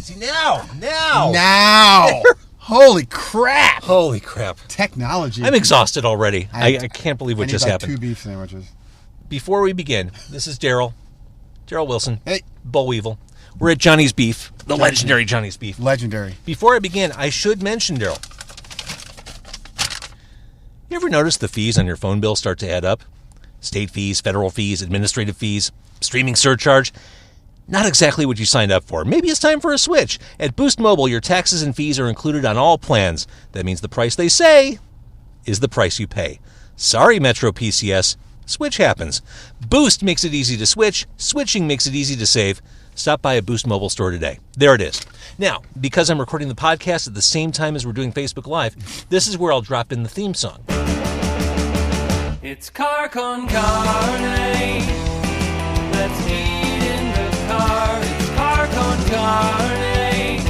See, now. Holy crap. Holy crap. Technology. I'm exhausted already. I can't believe what just happened. 2 beef sandwiches. Before we begin, this is Daryl Wilson. Hey. Bollweevil. We're at Johnny's Beef, the legendary Johnny's Beef. Legendary. Before I begin, I should mention, Daryl, you ever notice the fees on your phone bill start to add up? State fees, federal fees, administrative fees, streaming surcharge. Not exactly what you signed up for. Maybe it's time for a switch. At Boost Mobile, your taxes and fees are included on all plans. That means the price they say is the price you pay. Sorry, Metro PCS. Switch happens. Boost makes it easy to switch. Switching makes it easy to save. Stop by a Boost Mobile store today. There it is. Now, because I'm recording the podcast at the same time as we're doing Facebook Live, this is where I'll drop in the theme song. It's car con carne. Let's eat in the car. It's car con carne.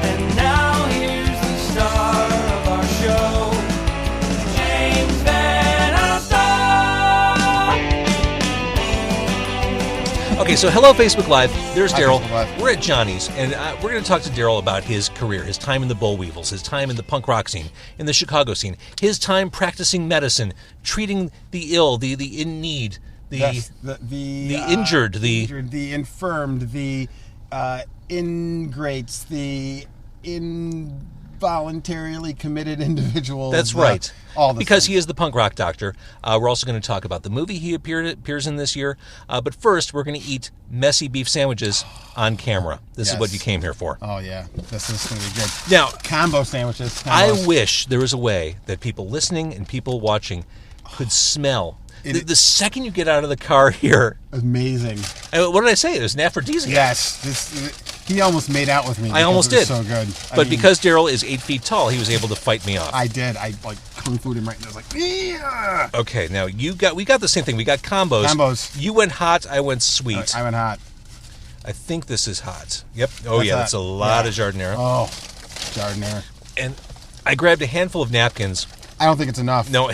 And now here's the star of our show, James Van Alstyne. Okay, so hello, Facebook Live. There's Hi, Daryl. Facebook Live. We're at Johnny's, and we're going to talk to Daryl about his career, his time in the Bollweevils, his time in the punk rock scene, in the Chicago scene, his time practicing medicine, treating the ill, the in need, the injured, the infirmed, the ingrates, the involuntarily committed individuals. That's right. All because he is the punk rock doctor. We're also going to talk about the movie he appears in this year. But first, we're going to eat messy beef sandwiches on camera. This is what you came here for. Oh, yeah. This is going to be good. Now, combo sandwiches. I wish there was a way that people listening and people watching could smell. The second you get out of the car here. Amazing. What did I say? It was an aphrodisiac. Yes. He almost made out with me. I almost did. So good. But because Daryl is 8 feet tall, he was able to fight me off. I did. I kung fu'd him right, and I was like, yeah. Okay, now we got the same thing. We got combos. You went hot. I went sweet. I went hot. I think this is hot. Yep. Oh, that's a lot of jardinera. Oh, jardinera. And I grabbed a handful of napkins. I don't think it's enough. No,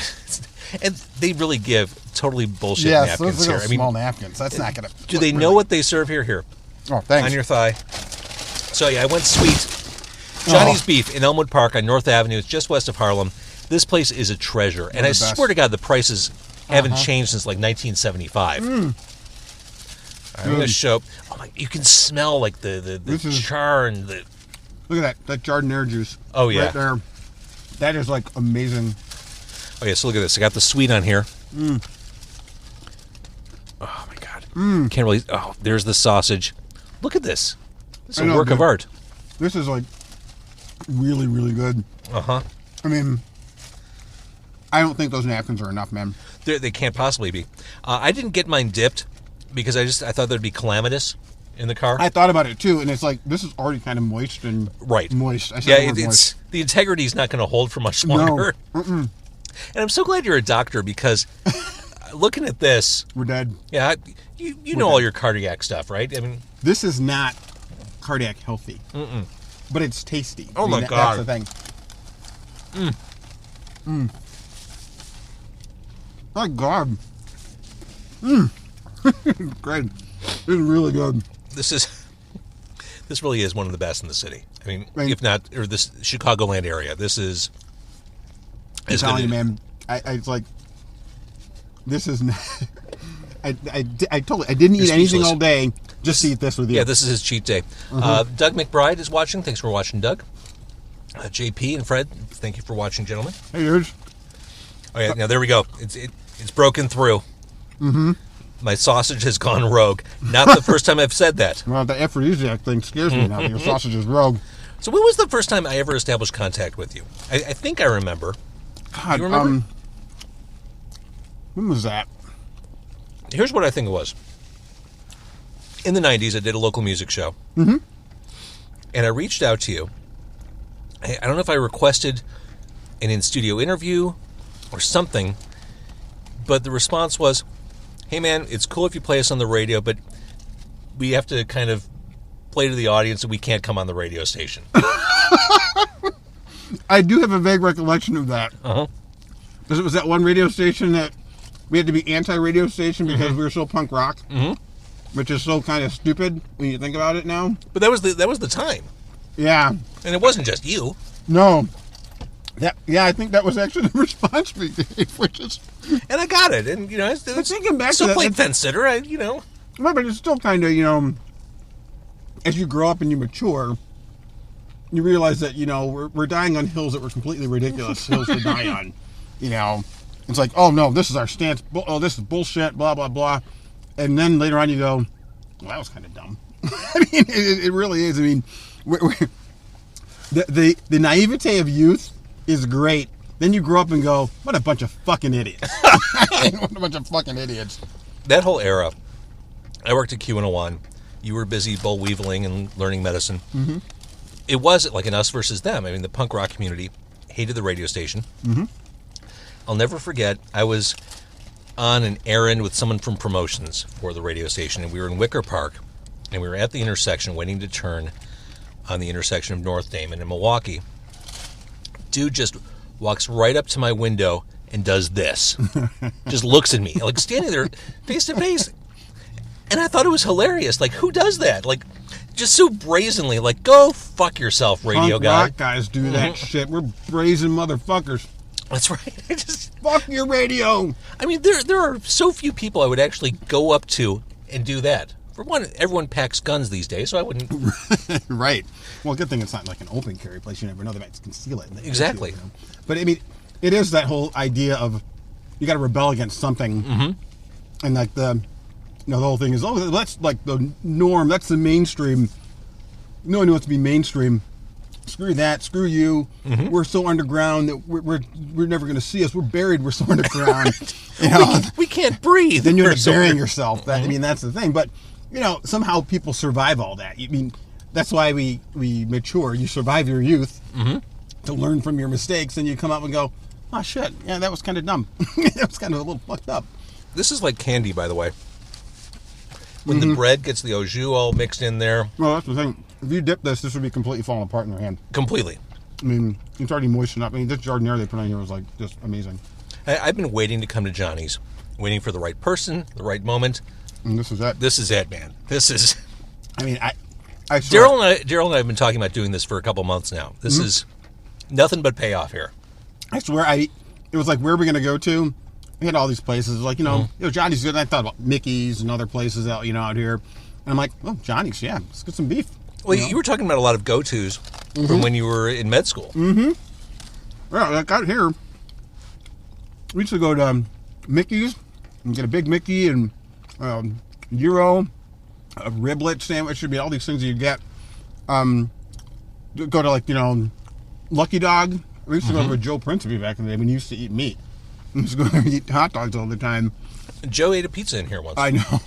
and they really give totally bullshit napkins those here. small napkins. That's not going to... Do they know what they serve here? Here. Oh, thanks. On your thigh. So, yeah, I went sweet. Johnny's Beef in Elmwood Park on North Avenue. It's just west of Harlem. This place is a treasure. And I swear to God, the prices haven't changed since, like, 1975. All right, I'm going to show... Oh, my... You can smell, like, the char and the... Look at that jardinera juice. Oh, yeah. Right there. That is, like, amazing. Oh, yeah, so look at this. I got the sweet on here. Oh, my God. Can't really... Oh, there's the sausage. Look at this. This is a work of art. This is, like, really, really good. Uh-huh. I mean, I don't think those napkins are enough, man. They can't possibly be. I didn't get mine dipped because I thought there'd be calamitous in the car. I thought about it, too, and it's like, this is already kind of moist and... Right. Moist. I said yeah, it's the integrity's not going to hold for much longer. No. Mm-mm. And I'm so glad you're a doctor because looking at this... We're dead. Yeah, you know all your cardiac stuff, right? I mean... This is not cardiac healthy. Mm-mm. But it's tasty. Oh, my God. That's the thing. My God. Great. This is really good. This really is one of the best in the city. I mean, if not, or this Chicagoland area. This is... I'm telling you, man. It's like... This is... I didn't eat anything all day. Just eat this with you. Yeah, this is his cheat day. Doug McBride is watching. Thanks for watching, Doug. JP and Fred, thank you for watching, gentlemen. Hey, dude. Oh, yeah, now there we go. It's broken through. Mm-hmm. My sausage has gone rogue. Not the first time I've said that. Well, the aphrodisiac thing scares me now. Your sausage is rogue. So when was the first time I ever established contact with you? I think I remember. God, you remember? When was that? Here's what I think it was. In the 90s, I did a local music show. Mm-hmm. And I reached out to you. I don't know if I requested an in-studio interview or something, but the response was, hey, man, it's cool if you play us on the radio, but we have to kind of play to the audience and we can't come on the radio station. I do have a vague recollection of that. Uh-huh. Because it was that one radio station that we had to be anti-radio station because we were so punk rock. Mm-hmm. which is so kind of stupid when you think about it now. But that was the time. Yeah. And it wasn't just you. No. I think that was actually the response we gave, which is... And I got it. And, it's thinking back still to that, played fence sitter, Well, but it's still kind of, as you grow up and you mature, you realize that, we're dying on hills that were completely ridiculous hills to die on. It's like, oh, no, this is our stance. Oh, this is bullshit, blah, blah, blah. And then later on you go, well, that was kind of dumb. I mean, it really is. I mean, the naivete of youth is great. Then you grow up and go, what a bunch of fucking idiots. What a bunch of fucking idiots. That whole era, I worked at Q101. You were busy Bollweeveling and learning medicine. Mm-hmm. It was like an us versus them. I mean, the punk rock community hated the radio station. Mm-hmm. I'll never forget, I was on an errand with someone from promotions for the radio station, and we were in Wicker Park, and we were at the intersection waiting to turn on the intersection of North Damon and Milwaukee. Dude just walks right up to my window and does this. Just looks at me, like standing there face to face. And I thought it was hilarious. Like, who does that? Like, just so brazenly, like, go fuck yourself, radio Punk guy. rock guys do that shit. We're brazen motherfuckers. That's right. Fuck your radio. I mean, there are so few people I would actually go up to and do that. For one, everyone packs guns these days, so I wouldn't. Right. Well, good thing it's not like an open carry place. You never know. They might conceal it. Exactly. Too, But, I mean, it is that whole idea of you got to rebel against something. Mm-hmm. And, like, the whole thing is, that's, like, the norm. That's the mainstream. No one wants to be mainstream. Screw that. Screw you. Mm-hmm. We're so underground that we're never going to see us. We're buried. We're so underground. We can't breathe. Then you end up burying yourself. I mean, that's the thing. But, somehow people survive all that. I mean, that's why we mature. You survive your youth to learn from your mistakes, and you come up and go, oh, shit, yeah, that was kind of dumb. That was kind of a little fucked up. This is like candy, by the way. When the bread gets the au jus all mixed in there. Well, that's the thing. If you dip this would be completely falling apart in your hand. Completely. I mean, it's already moistened up. I mean, this jardiniere they put on here was, like, just amazing. I've been waiting to come to Johnny's. Waiting for the right person, the right moment. And this is that. This is it, man. This is... I mean, I swear. Daryl and I have been talking about doing this for a couple months now. This is nothing but payoff here. I swear, it was like, where are we going to go to? We had all these places. Like, Johnny's good. And I thought about Mickey's and other places out, out here. And I'm like, oh, Johnny's, yeah, let's get some beef. Well, you were talking about a lot of go-tos from when you were in med school. Mm-hmm. Well, like out here, we used to go to Mickey's and get a Big Mickey and gyro, a riblet sandwich. Should be all these things you get. Go to, like, Lucky Dog. We used to go to Joe Principe back in the day when he used to eat meat. We used to go there and eat hot dogs all the time. Joe ate a pizza in here once. I know.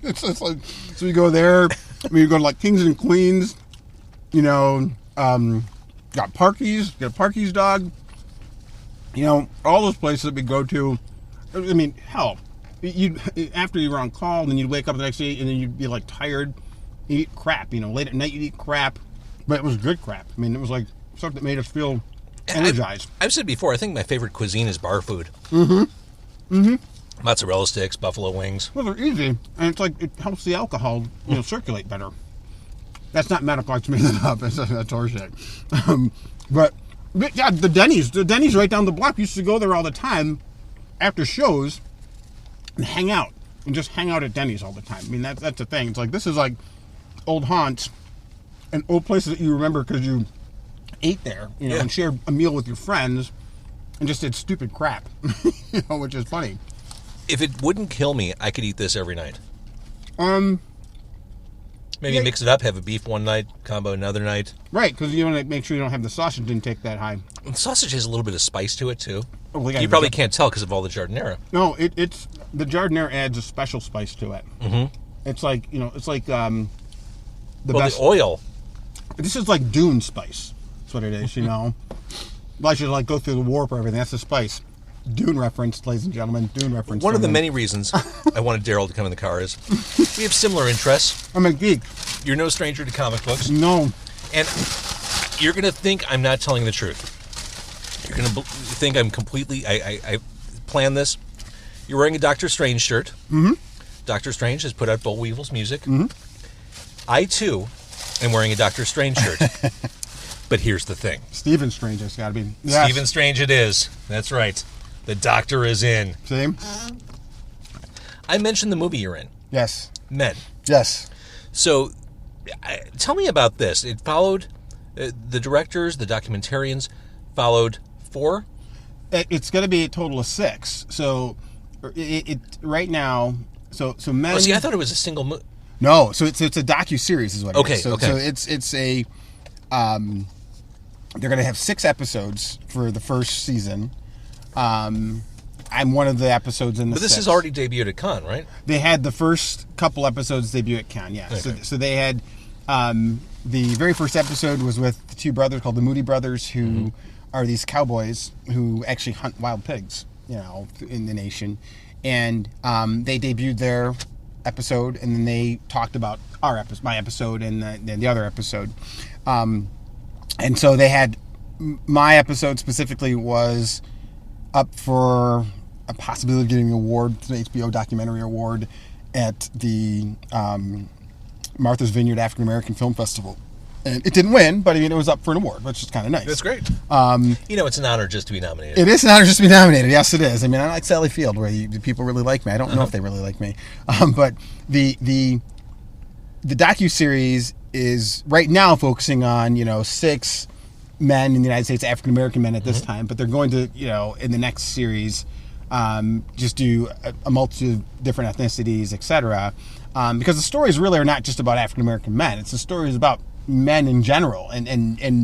It's just like, so we go there. We go to, like, Kings and Queens. Got Parky's. Got a Parky's dog. All those places that we go to. I mean, hell, after you were on call, then you'd wake up the next day and then you'd be, like, tired. You'd eat crap. Late at night you'd eat crap. But it was good crap. I mean, it was like stuff that made us feel energized. I've said before, I think my favorite cuisine is bar food. Mm-hmm. Mm-hmm. Mozzarella sticks, buffalo wings. Well, they're easy, and it's like it helps the alcohol, circulate better. That's not medical. I just made that up. That's horseshit. But yeah, the Denny's right down the block. Used to go there all the time after shows and hang out at Denny's all the time. I mean, that's the thing. It's like, this is like old haunts and old places that you remember because you ate there, and shared a meal with your friends and just did stupid crap, which is funny. If it wouldn't kill me, I could eat this every night. Maybe mix it up, have a beef one night, combo another night. Right, because you want to make sure you don't have the sausage intake that high. And sausage has a little bit of spice to it, too. Oh, well, you probably can't tell because of all the jardinera. No, it's the jardinera adds a special spice to it. Mm-hmm. It's like, it's like the best. The oil. This is like Dune spice. That's what it is, Well, I should, like, go through the warp or everything. That's the spice. Dune reference, ladies and gentlemen. Dune reference. One of the many reasons I wanted Daryl to come in the car is we have similar interests. I'm a geek. You're no stranger to comic books. No. And you're going to think I'm not telling the truth. You're going to think I'm completely... I planned this. You're wearing a Doctor Strange shirt. Mm-hmm. Doctor Strange has put out Bollweevils music. I, too, am wearing a Doctor Strange shirt. But here's the thing. Stephen Strange, it's got to be. Yes. Stephen Strange it is. That's right. The Doctor is in. Same? I mentioned the movie you're in. Yes. Men. Yes. So, tell me about this. It followed, the directors, the documentarians, followed 4? It's going to be a total of 6. So, it right now, so Men... Oh, see, I thought it was a single movie. No, so it's a docu-series is what it is. So it's a... they're going to have 6 episodes for the first season. I'm one of the episodes in the But this 6. is already debuted at Cannes, right? They had the first couple episodes debut at Cannes, yeah. Okay. So they had... the very first episode was with the 2 brothers called the Moody Brothers, who are these cowboys who actually hunt wild pigs, in the nation. And they debuted their episode, and then they talked about my episode, and the other episode. And so they had... My episode specifically was up for a possibility of getting an award, an HBO documentary award, at the Martha's Vineyard African American Film Festival. And it didn't win, but I mean, it was up for an award, which is kind of nice. That's great. It's an honor just to be nominated. It is an honor just to be nominated. Yes, it is. I mean, I like Sally Field, where people really like me. I don't know if they really like me. But the docuseries is right now focusing on, 6 men in the United States, African American men at this time, but they're going to, in the next series, just do a multitude of different ethnicities, etc. Because the stories really are not just about African American men. It's the stories about men in general, and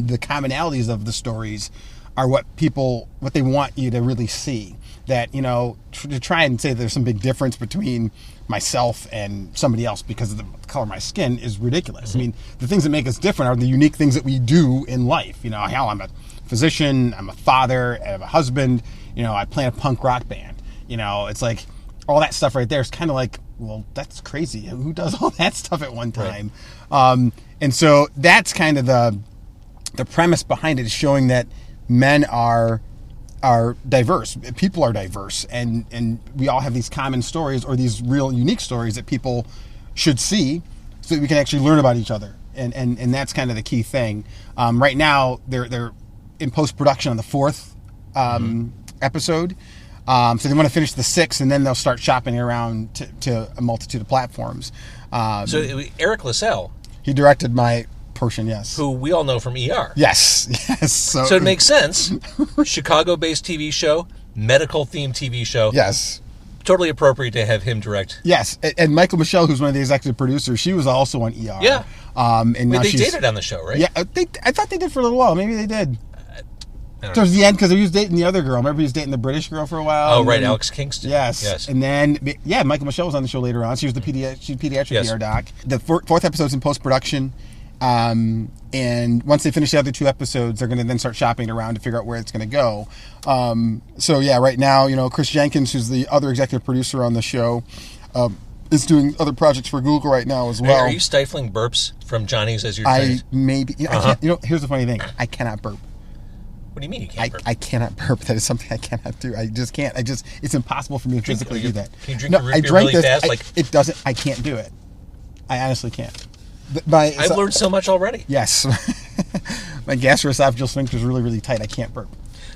the commonalities of the stories are what they want you to really see. That, to try and say there's some big difference between myself and somebody else because of the color of my skin is ridiculous. I mean, the things that make us different are the unique things that we do in life. Hell, I'm a physician, I'm a father, I have a husband, I play in a punk rock band. It's like all that stuff right there is kind of like, well, that's crazy. Who does all that stuff at one time? Right. And so that's kind of the premise behind it, is showing that men are diverse. People are diverse, and we all have these common stories, or these real unique stories that people should see, so that we can actually learn about each other. And that's kind of the key thing. Right now, they're in post-production on the 4th episode. So they want to finish the 6th, and then they'll start shopping around to a multitude of platforms. So Eric LaSalle, he directed my portion, yes. who we all know from ER. Yes. So it makes sense. Chicago-based TV show, medical-themed TV show. Yes. Totally appropriate to have him direct. Yes, and Michael Michelle, who's one of the executive producers, she was also on ER. Yeah. And now they dated on the show, right? Yeah, I thought they did for a little while. Maybe they did. Towards the end, because he was dating the other girl. Remember, he was dating the British girl for a while. Oh, right, Alex Kingston. Yes. And then, Michael Michelle was on the show later on. She was the pediatric ER doc. The 4th episode's in post-production. And once they finish the other 2 episodes, they're going to then start shopping around to figure out where it's going to go. Right now, Chris Jenkins, who's the other executive producer on the show, is doing other projects for Google right now as well. Are you stifling burps from Johnnie's as you're saying? Maybe. I can't, here's the funny thing. I cannot burp. What do you mean you can't burp? I cannot burp. That is something I cannot do. I just can't. It's impossible for me to physically do that. Can you drink your root beer really fast? It doesn't. I can't do it. I honestly can't. I've learned so much already. Yes. My gastroesophageal sphincter is really, really tight. I can't burp.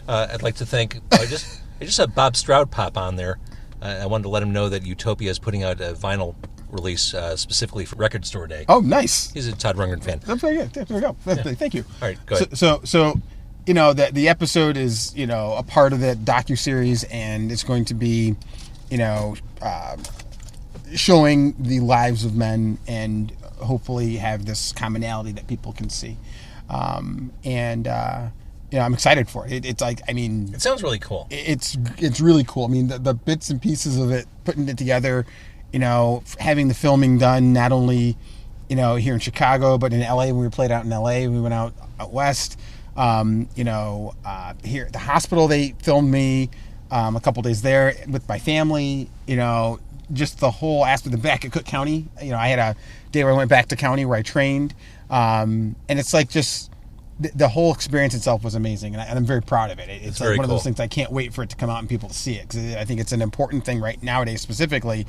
I'd like to thank... I just had Bob Stroud pop on there. I wanted to let him know that Utopia is putting out a vinyl release specifically for Record Store Day. Oh, nice. He's a Todd Rundgren fan. That's very good. There we go. Yeah. Thank you. All right, go ahead. So the episode is, a part of the docuseries, and it's going to be, showing the lives of men, and hopefully have this commonality that people can see. I'm excited for it. It's like, it sounds really cool. It's really cool. I mean, the bits and pieces of it, putting it together, having the filming done not only, here in Chicago, but in LA. When we played out in LA, we went out west. Here at the hospital, they filmed me a couple days there with my family. Just the whole aspect of back at Cook County. I had a day where I went back to county where I trained, and it's like just the whole experience itself was amazing, and I'm very proud of it. It's like one of those things I can't wait for it to come out and people to see it, because I think it's an important thing right nowadays, specifically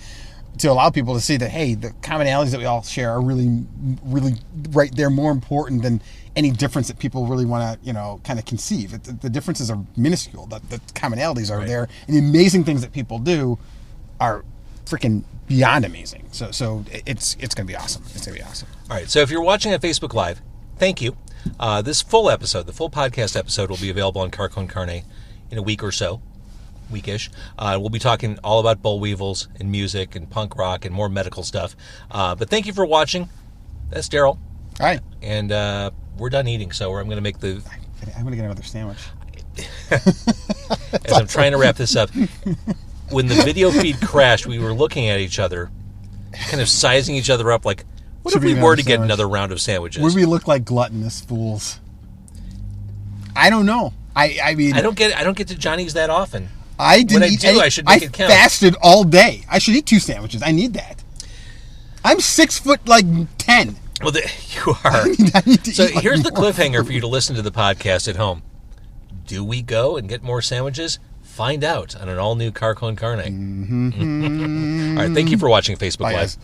to allow people to see that, hey, the commonalities that we all share are really, really right there, more important than any difference that people really want to, kind of conceive. The differences are minuscule. The commonalities are there, and the amazing things that people do are freaking beyond amazing. So it's going to be awesome. It's going to be awesome. All right. So if you're watching on Facebook Live, thank you. This full episode, the full podcast episode, will be available on Car Con Carne in a week or so. Weekish. We'll be talking all about Bollweevils and music and punk rock and more medical stuff. But thank you for watching. That's Daryl. All right. And we're done eating, so I'm going to make the... I'm going to get another sandwich. As I'm trying to wrap this up, when the video feed crashed, we were looking at each other, kind of sizing each other up like, what Should if we we were have to a get sandwich? another round of sandwiches? Would we look like gluttonous fools? I don't know. I mean... I don't get to Johnnie's that often. I didn't When I eat do, any, I should make it count. I fasted all day. I should eat 2 sandwiches. I need that. I'm 6'10". Well, you are. I need to So eat here's the more cliffhanger food. for you to listen to the podcast at home. Do we go and get more sandwiches? Find out on an all-new Car Con Carne. Mm-hmm. All right, thank you for watching Facebook Bye, Live. guys.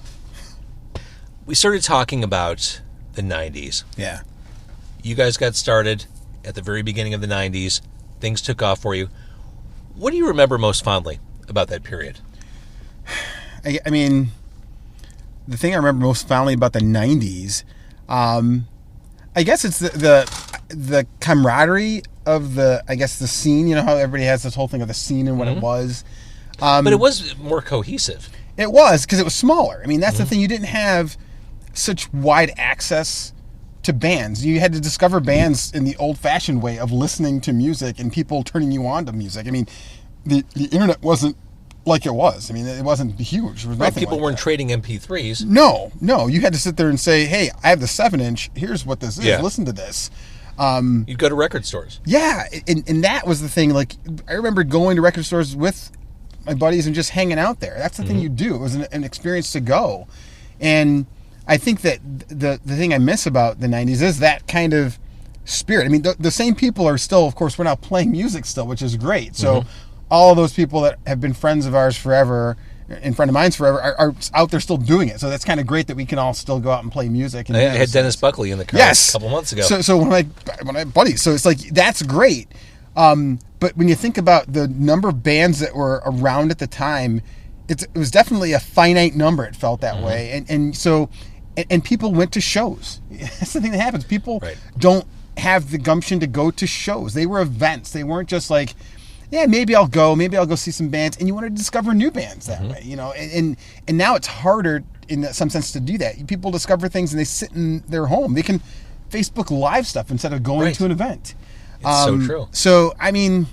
We started talking about the 90s. Yeah. You guys got started at the very beginning of the 90s. Things took off for you. What do you remember most fondly about that period? I mean, the thing I remember most fondly about the 90s, I guess it's the camaraderie of the scene. You know how everybody has this whole thing of the scene and what it was. But it was more cohesive. It was, because it was smaller. I mean, that's the thing. You didn't have such wide access to bands. You had to discover bands in the old-fashioned way of listening to music and people turning you on to music. I mean, the internet wasn't like it was. I mean, it wasn't huge. There was nothing People like weren't that. trading MP3s. No. You had to sit there and say, hey, I have the 7-inch. Here's what this is. Yeah. Listen to this. You'd go to record stores. Yeah, and that was the thing. Like, I remember going to record stores with my buddies and just hanging out there. That's the thing you do. It was an experience to go. And I think that the thing I miss about the 90s is that kind of spirit. I mean, the same people are still, of course, we're now playing music still, which is great. So all of those people that have been friends of ours forever, and friend of mine's forever, are out there still doing it. So that's kind of great that we can all still go out and play music. And I do had those Dennis things. Buckley in the car Yes. a couple months ago. So one of my buddies. So it's like, that's great. But when you think about the number of bands that were around at the time, it was definitely a finite number. It felt that way. And so people went to shows. That's the thing that happens. People don't have the gumption to go to shows. They were events. They weren't just like, yeah, maybe I'll go see some bands. And you want to discover new bands that way, and now it's harder in some sense to do that. People discover things and they sit in their home. They can Facebook Live stuff instead of going to an event. It's so true. So, I mean,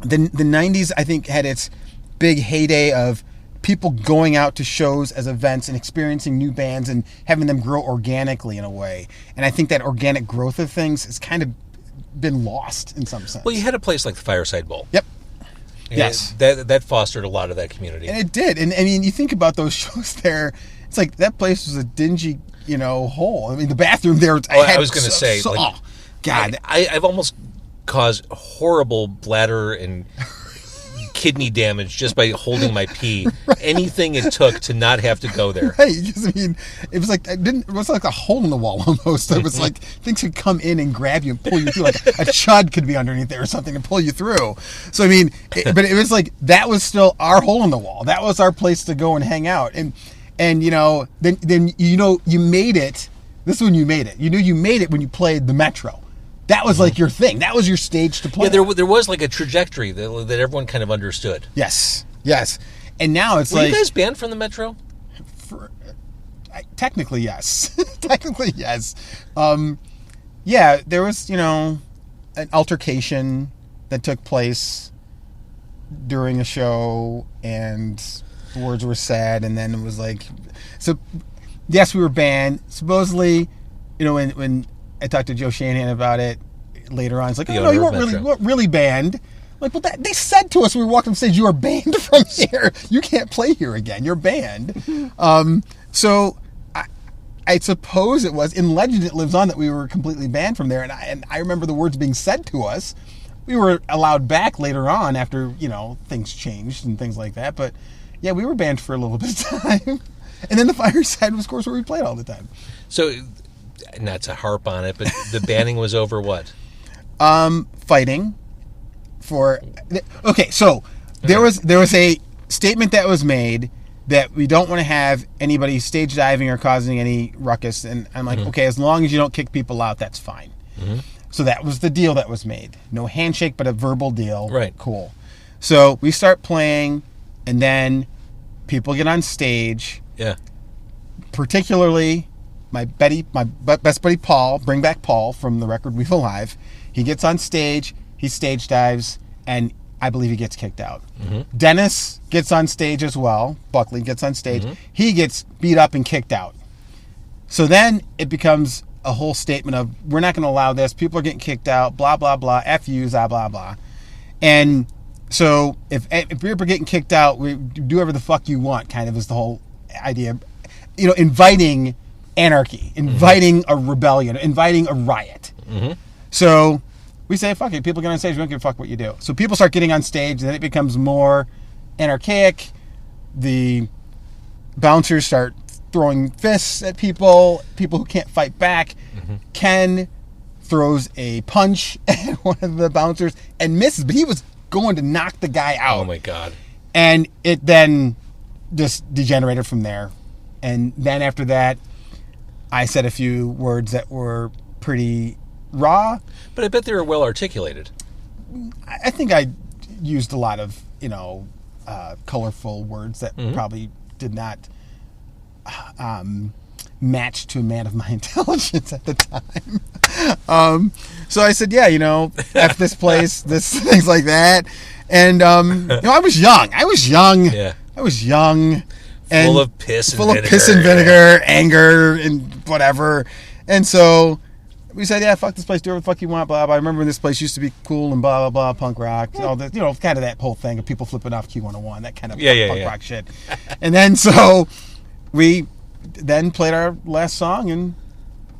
the 90s, I think, had its big heyday of people going out to shows as events and experiencing new bands and having them grow organically in a way. And I think that organic growth of things has kind of been lost in some sense. Well, you had a place like the Fireside Bowl. Yep. And Yes. That fostered a lot of that community. And it did. And I mean, you think about those shows there, it's like that place was a dingy, hole. I mean, the bathroom there, I was going to say, oh, God. I've almost caused horrible bladder and kidney damage just by holding my pee. Anything it took to not have to go there. Right, because I mean, it was like it was like a hole in the wall almost. It was like things could come in and grab you and pull you through, like a chud could be underneath there or something and pull you through. So I mean, but it was like that was still our hole in the wall. That was our place to go and hang out. And then you made it. This is when you made it. You knew you made it when you played the Metro. That was like your thing. That was your stage to play. Yeah, there was like a trajectory that everyone kind of understood. Yes. And now it's Were like, you guys banned from the Metro? technically yes. Technically yes. Yeah, there was an altercation that took place during a show, and words were said, and then it was like, so yes, we were banned. Supposedly, when I talked to Joe Shanahan about it later on, it's like, The oh no, you owner of weren't really banned. Like, well, they said to us when we walked on stage, you are banned from here. You can't play here again. You're banned. So I suppose it was, in legend it lives on, that we were completely banned from there. And I remember the words being said to us. We were allowed back later on after, things changed and things like that. But Yeah, we were banned for a little bit of time. And then the Fireside was, of course, where we played all the time. So, not to harp on it, but the banning was over what? Fighting for... Okay, so there was a statement that was made that we don't want to have anybody stage diving or causing any ruckus. And I'm like, okay, as long as you don't kick people out, that's fine. Mm-hmm. So that was the deal that was made. No handshake, but a verbal deal. Right. Cool. So we start playing, and then people get on stage. Yeah. Particularly my best buddy Paul, bring back Paul from the record We've Alive. He gets on stage, he stage dives, and I believe he gets kicked out. Mm-hmm. Dennis gets on stage as well. Buckley gets on stage. Mm-hmm. He gets beat up and kicked out. So then it becomes a whole statement of, we're not going to allow this. People are getting kicked out, blah, blah, blah, F yous, blah, blah, blah. And so if people are getting kicked out, we do whatever the fuck you want, kind of is the whole idea. You know, inviting anarchy, inviting a rebellion, inviting a riot. Mm-hmm. So we say, fuck it, people get on stage, we don't give a fuck what you do. So people start getting on stage, and then it becomes more anarchic. The bouncers start throwing fists at people who can't fight back. Mm-hmm. Ken throws a punch at one of the bouncers and misses, but he was going to knock the guy out. Oh my God. And it then just degenerated from there. And then after that, I said a few words that were pretty raw. But I bet they were well articulated. I think I used a lot of, colorful words that probably did not match to a man of my intelligence at the time. So I said, yeah, F this place, things like that. And, I was young. Yeah. I was young. And full of piss and vinegar, anger, and whatever. And so we said, yeah, fuck this place, do whatever the fuck you want, blah, blah. I remember when this place used to be cool and blah, blah, blah, punk rock. All the, kind of that whole thing of people flipping off Q101, that kind of punk rock shit. And then so we then played our last song, and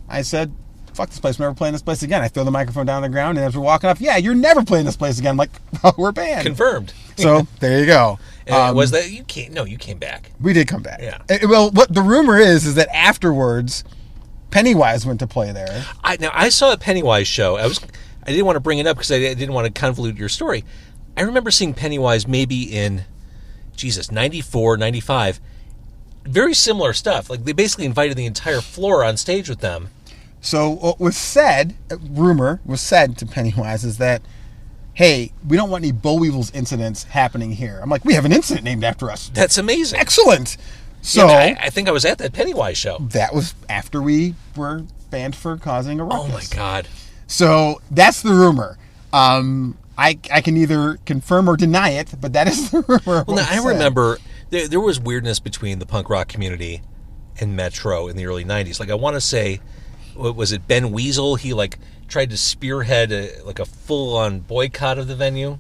I said, fuck this place, we're never playing this place again. I throw the microphone down on the ground, and as we're walking off, yeah, you're never playing this place again. I'm like, oh, we're banned. Confirmed. So there you go. Was that you came? No, you came back. We did come back. Yeah. Well, what the rumor is that afterwards, Pennywise went to play there. I saw a Pennywise show. I didn't want to bring it up because I didn't want to convolute your story. I remember seeing Pennywise maybe in, 94, 95. Very similar stuff. Like they basically invited the entire floor on stage with them. So what was said, rumor was said to Pennywise is that, hey, we don't want any Bollweevils incidents happening here. I'm like, we have an incident named after us. That's amazing. Excellent. So I think I was at that Pennywise show. That was after we were banned for causing a ruckus. Oh my God. So that's the rumor. I can either confirm or deny it, but that is the rumor. Well, now, I remember there was weirdness between the punk rock community and Metro in the early 90s. Like I want to say, what was it, Ben Weasel? He tried to spearhead a full-on boycott of the venue.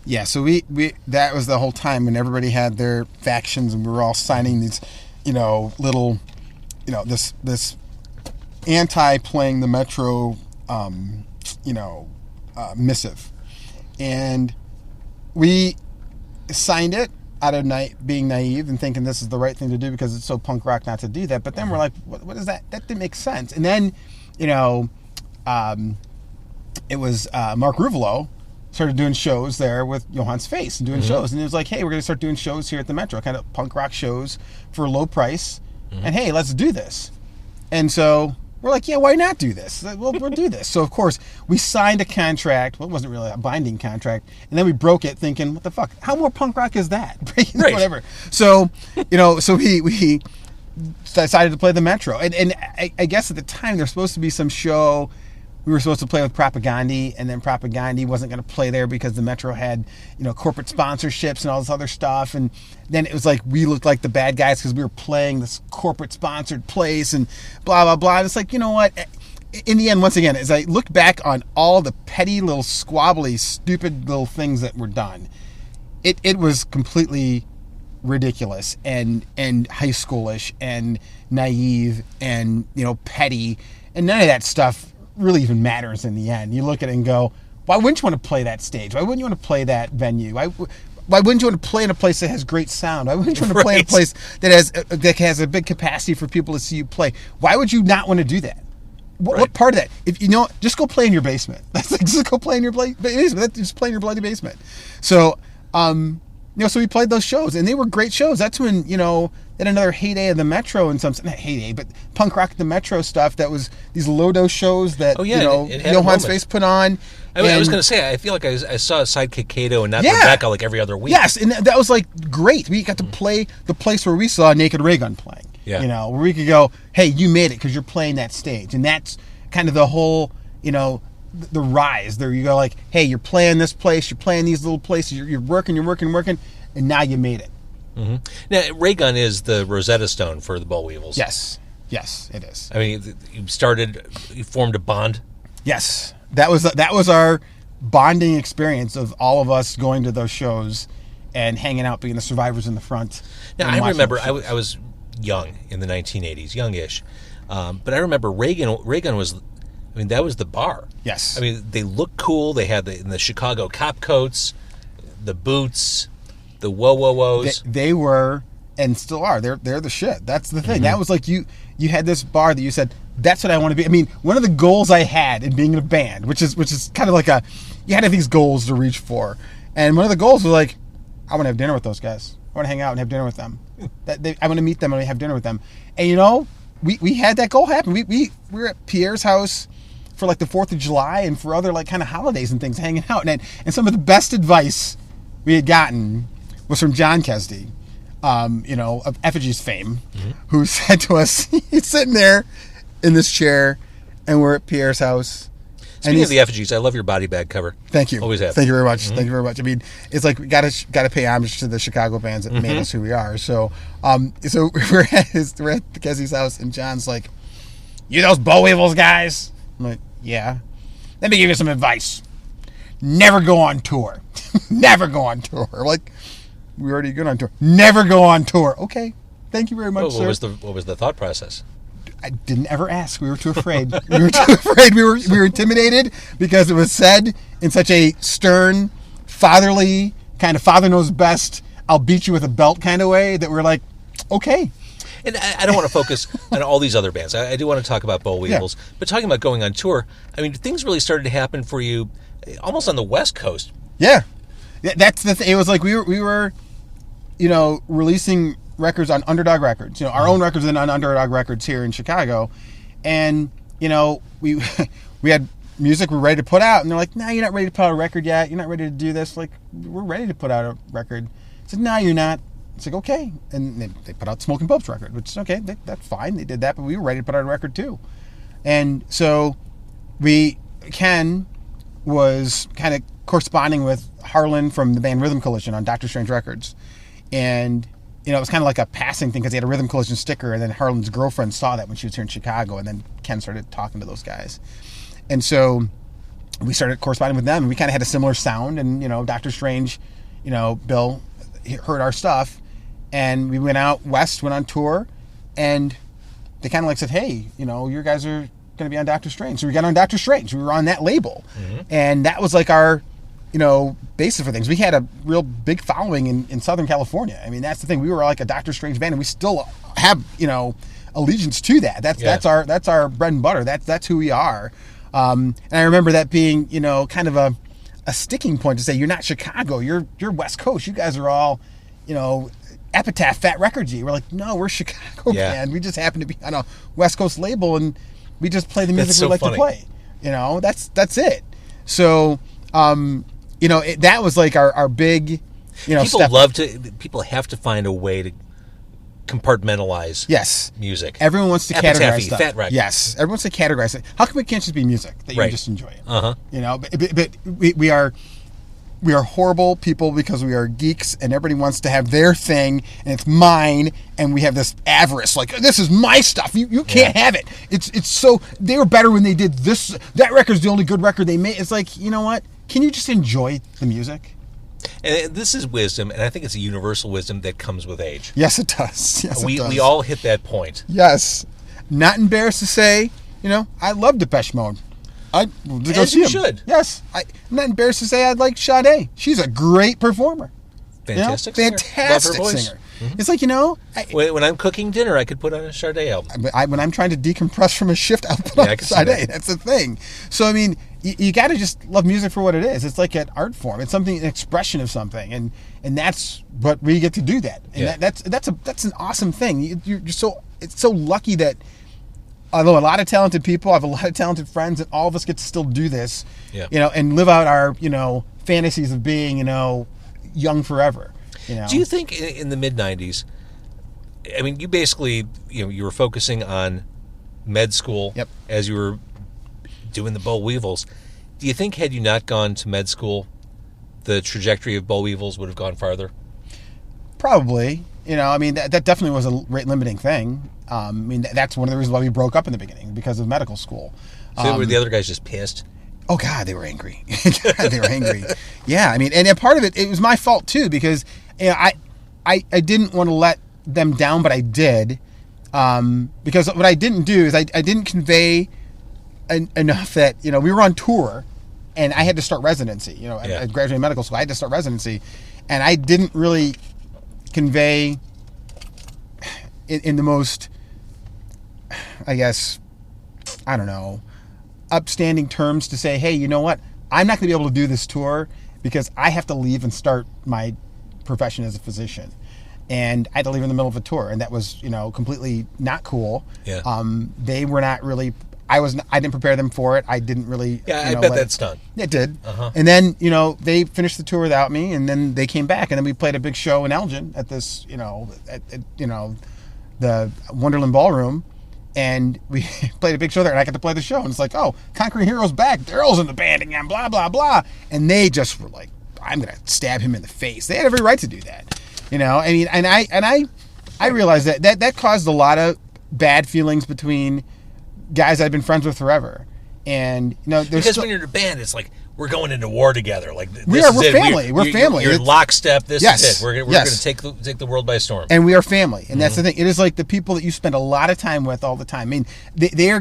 Yeah, so we that was the whole time when everybody had their factions and we were all signing these, little, this anti-playing the Metro, missive. And we signed it out of being naive and thinking this is the right thing to do because it's so punk rock not to do that. But then we're like, what is that? That didn't make sense. And then, it was Mark Ruvalo started doing shows there with Johann's Face and doing shows. And it was like, hey, we're going to start doing shows here at the Metro, kind of punk rock shows for a low price. And hey, let's do this. And so we're like, yeah, why not do this? We'll do this. So, of course, we signed a contract. Well, it wasn't really a binding contract. And then we broke it thinking, what the fuck? How more punk rock is that? Right. Whatever. So, so we decided to play the Metro. And I guess at the time there was supposed to be some show. We were supposed to play with Propagandhi, and then Propagandhi wasn't going to play there because the Metro had, corporate sponsorships and all this other stuff. And then it was like we looked like the bad guys because we were playing this corporate-sponsored place and blah, blah, blah. And it's like, you know what? In the end, once again, as I look back on all the petty little squabbly, stupid little things that were done, it was completely ridiculous and high schoolish and naive and, petty. And none of that stuff really even matters in the end. You look at it and go, why wouldn't you want to play that stage? Why wouldn't you want to play that venue? Why wouldn't you want to play in a place that has great sound? Why wouldn't you want to play in a place that has a big capacity for people to see you play? Why would you not want to do that? What part of that? If you know, just go play in your basement. That's like, just go play in your basement. Just play in your bloody basement. So, so we played those shows, and they were great shows. That's when, then another heyday of the Metro and some, not heyday, but punk rock at the Metro stuff. That was these low-dose shows that, Johann Space put on. I was going to say, I feel like I saw Sidekick Kato and not Rebecca like every other week. Yes, and that was like great. We got to play the place where we saw Naked Ray Gun playing. Yeah. Where we could go, hey, you made it because you're playing that stage. And that's kind of the whole, the rise. There you go, like, hey, you're playing this place, you're playing these little places, you're working, and now you made it. Mm-hmm. Now, Ray Gun is the Rosetta Stone for the Bollweevils. Yes, it is. I mean, you formed a bond? Yes. That was our bonding experience of all of us going to those shows and hanging out, being the survivors in the front. Now, I remember I was young in the 1980s, youngish, but I remember Ray Gun was, that was the bar. Yes. They looked cool. They had the Chicago cop coats, the boots, the whoa-whoa-whoas. They were, and still are. They're the shit. That's the thing. Mm-hmm. That was like you had this bar that you said, that's what I want to be. One of the goals I had in being in a band, which is kind of like you had these goals to reach for. And one of the goals was like, I want to have dinner with those guys. I want to hang out and have dinner with them. I want to meet them and have dinner with them. And we had that goal happen. We were at Pierre's house for like the 4th of July and for other like kind of holidays and things, hanging out. And some of the best advice we had gotten was from John Kesdy, of Effigy's fame, who said to us, he's sitting there in this chair, and we're at Pierre's house. Speaking of the Effigies, I love your body bag cover. Thank you. Always have. Thank you very much. Mm-hmm. Thank you very much. It's like we got to pay homage to the Chicago bands that made us who we are. So, so we're at Kessy's house, and John's like, "You those Bollweevils guys?" I'm like, "Yeah." Let me give you some advice. Never go on tour. Never go on tour. Like, we already good on tour. Never go on tour. Okay. Thank you very much, sir. What was the thought process? I didn't ever ask. We were too afraid. We were intimidated because it was said in such a stern, fatherly, kind of father knows best, I'll beat you with a belt kind of way that we're like, okay. And I don't want to focus on all these other bands. I do want to talk about Bollweevils. Yeah. But talking about going on tour, things really started to happen for you almost on the West Coast. Yeah. That's the thing. It was like we were releasing records on Underdog Records, our own records and on Underdog Records here in Chicago, and we had music we're ready to put out, and they're like, "No, you're not ready to put out a record yet. You're not ready to do this." Like, we're ready to put out a record. I said, "No, you're not." It's like, okay, and they put out Smoking Popes record, which is okay. That's fine. They did that, but we were ready to put out a record too, and so Ken was kind of corresponding with Harlan from the band Rhythm Collision on Dr. Strange Records, and it was kind of like a passing thing because he had a Rhythm Collision sticker, and then Harlan's girlfriend saw that when she was here in Chicago, and then Ken started talking to those guys. And so we started corresponding with them, and we kind of had a similar sound, and, Dr. Strange, Bill heard our stuff, and we went out west, went on tour, and they kind of like said, hey, your guys are going to be on Dr. Strange. So we got on Dr. Strange. We were on that label. Mm-hmm. And that was like our basis for things. We had a real big following in Southern California. That's the thing. We were like a Dr. Strange band, and we still have, allegiance to that. That's our bread and butter. That's who we are. And I remember that being, kind of a sticking point to say, you're not Chicago, you're West Coast. You guys are all, Epitaph, Fat Records-y. We're like, no, we're Chicago band. We just happen to be on a West Coast label, and we just play the music we like to play. That's it. So, that was like our big, people have to find a way to compartmentalize music. Everyone wants to categorize stuff. Fat Records. Yes. Everyone wants to categorize it. How come it can't just be music that you just enjoy it? Uh-huh. But we are horrible people because we are geeks, and everybody wants to have their thing, and it's mine, and we have this avarice, like, this is my stuff, you can't have it. It's so, they were better when they did this, that record's the only good record they made. It's like, you know what, can you just enjoy the music? And this is wisdom, and I think it's a universal wisdom that comes with age. Yes, it does. We all hit that point. Yes. Not embarrassed to say, I love Depeche Mode. As you should. Yes. I'm not embarrassed to say I like Sade. She's a great performer. Fantastic you know? singer. Fantastic Love her voice. singer. It's like, you know, When I'm cooking dinner, I could put on a Sade album. when I'm trying to decompress from a shift, I'll put Yeah, I on can see Sade. that. That's the thing. So, I mean, you got to just love music for what it is. It's like an art form. It's something, an expression of something, and that's what we get to do that. And Yeah. that's an awesome thing. It's so lucky that, although a lot of talented people, I have a lot of talented friends, and all of us get to still do this, Yeah. you know, and live out our, you know, fantasies of being, you know, young forever. You know? Do you think in the mid-'90s, I mean, you basically, you know, you were focusing on med school Yep. as you were doing the Bollweevils. Do you think had you not gone to med school, the trajectory of Bollweevils would have gone farther? Probably. You know, I mean, that definitely was a rate limiting thing. I mean, that's one of the reasons why we broke up in the beginning, because of medical school. So were the other guys just pissed? Oh, God, they were angry. God, they were angry. Yeah, I mean, and part of it was my fault, too, because, you know, I didn't want to let them down, but I did. Because what I didn't do is I didn't convey enough that, you know, we were on tour, and I had to start residency. You know, I graduated medical school. I had to start residency, and I didn't really convey in the most, I guess, I don't know, upstanding terms to say, hey, you know what? I'm not going to be able to do this tour because I have to leave and start my profession as a physician. And I had to leave in the middle of a tour, and that was, you know, completely not cool. Yeah. They were not really. I didn't prepare them for it. I didn't really. Yeah, you know, I bet that's done. It did. Uh-huh. And then, you know, they finished the tour without me, and then they came back, and then we played a big show in Elgin at this, you know, at the Wonderland Ballroom, and we played a big show there, and I got to play the show, and it's like, oh, Concrete Hero's back, Daryl's in the band again, blah blah blah, and they just were like, I'm gonna stab him in the face. They had every right to do that, you know. I mean, and I realized that caused a lot of bad feelings between guys I've been friends with forever, and you know, Because when you're in a band, it's like we're going into war together. Like we're family. We're family. You're lockstep. This Yes. is it. We're going to take the world by storm. And we are family, and that's the thing. It is like the people that you spend a lot of time with all the time. I mean, they're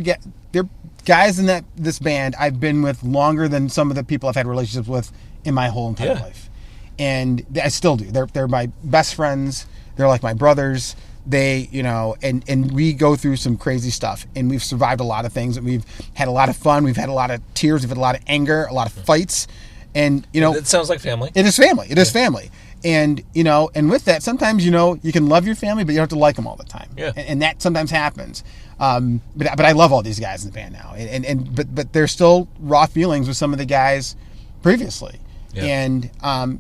guys in this band I've been with longer than some of the people I've had relationships with in my whole entire life, and I still do. They're my best friends. They're like my brothers. They, you know, and we go through some crazy stuff, and we've survived a lot of things, and we've had a lot of fun. We've had a lot of tears. We've had a lot of anger, a lot of fights, and, you know, It sounds like family. it is family. It is family. And, you know, and with that, sometimes, you know, you can love your family, but you don't have to like them all the time. Yeah. And that sometimes happens. But I love all these guys in the band now. But there's still raw feelings with some of the guys previously. Yeah. And,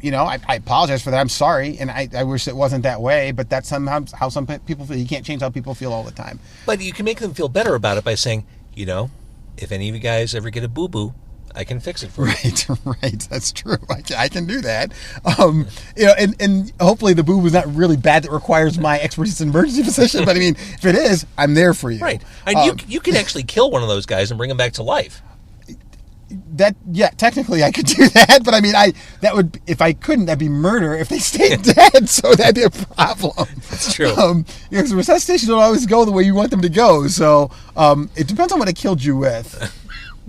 you know, I apologize for that. I'm sorry. And I wish it wasn't that way, but that's somehow how some people feel. You can't change how people feel all the time. But you can make them feel better about it by saying, you know, if any of you guys ever get a boo-boo, I can fix it for you. Right. That's true. I can do that. You know, and hopefully the boo was not really bad that requires my expertise in emergency physician. But I mean, if it is, I'm there for you. Right. And you can actually kill one of those guys and bring him back to life. Technically I could do that, but I mean, that would, if I couldn't, that'd be murder if they stayed dead, so that'd be a problem. That's true. Because resuscitation don't always go the way you want them to go, so it depends on what it killed you with.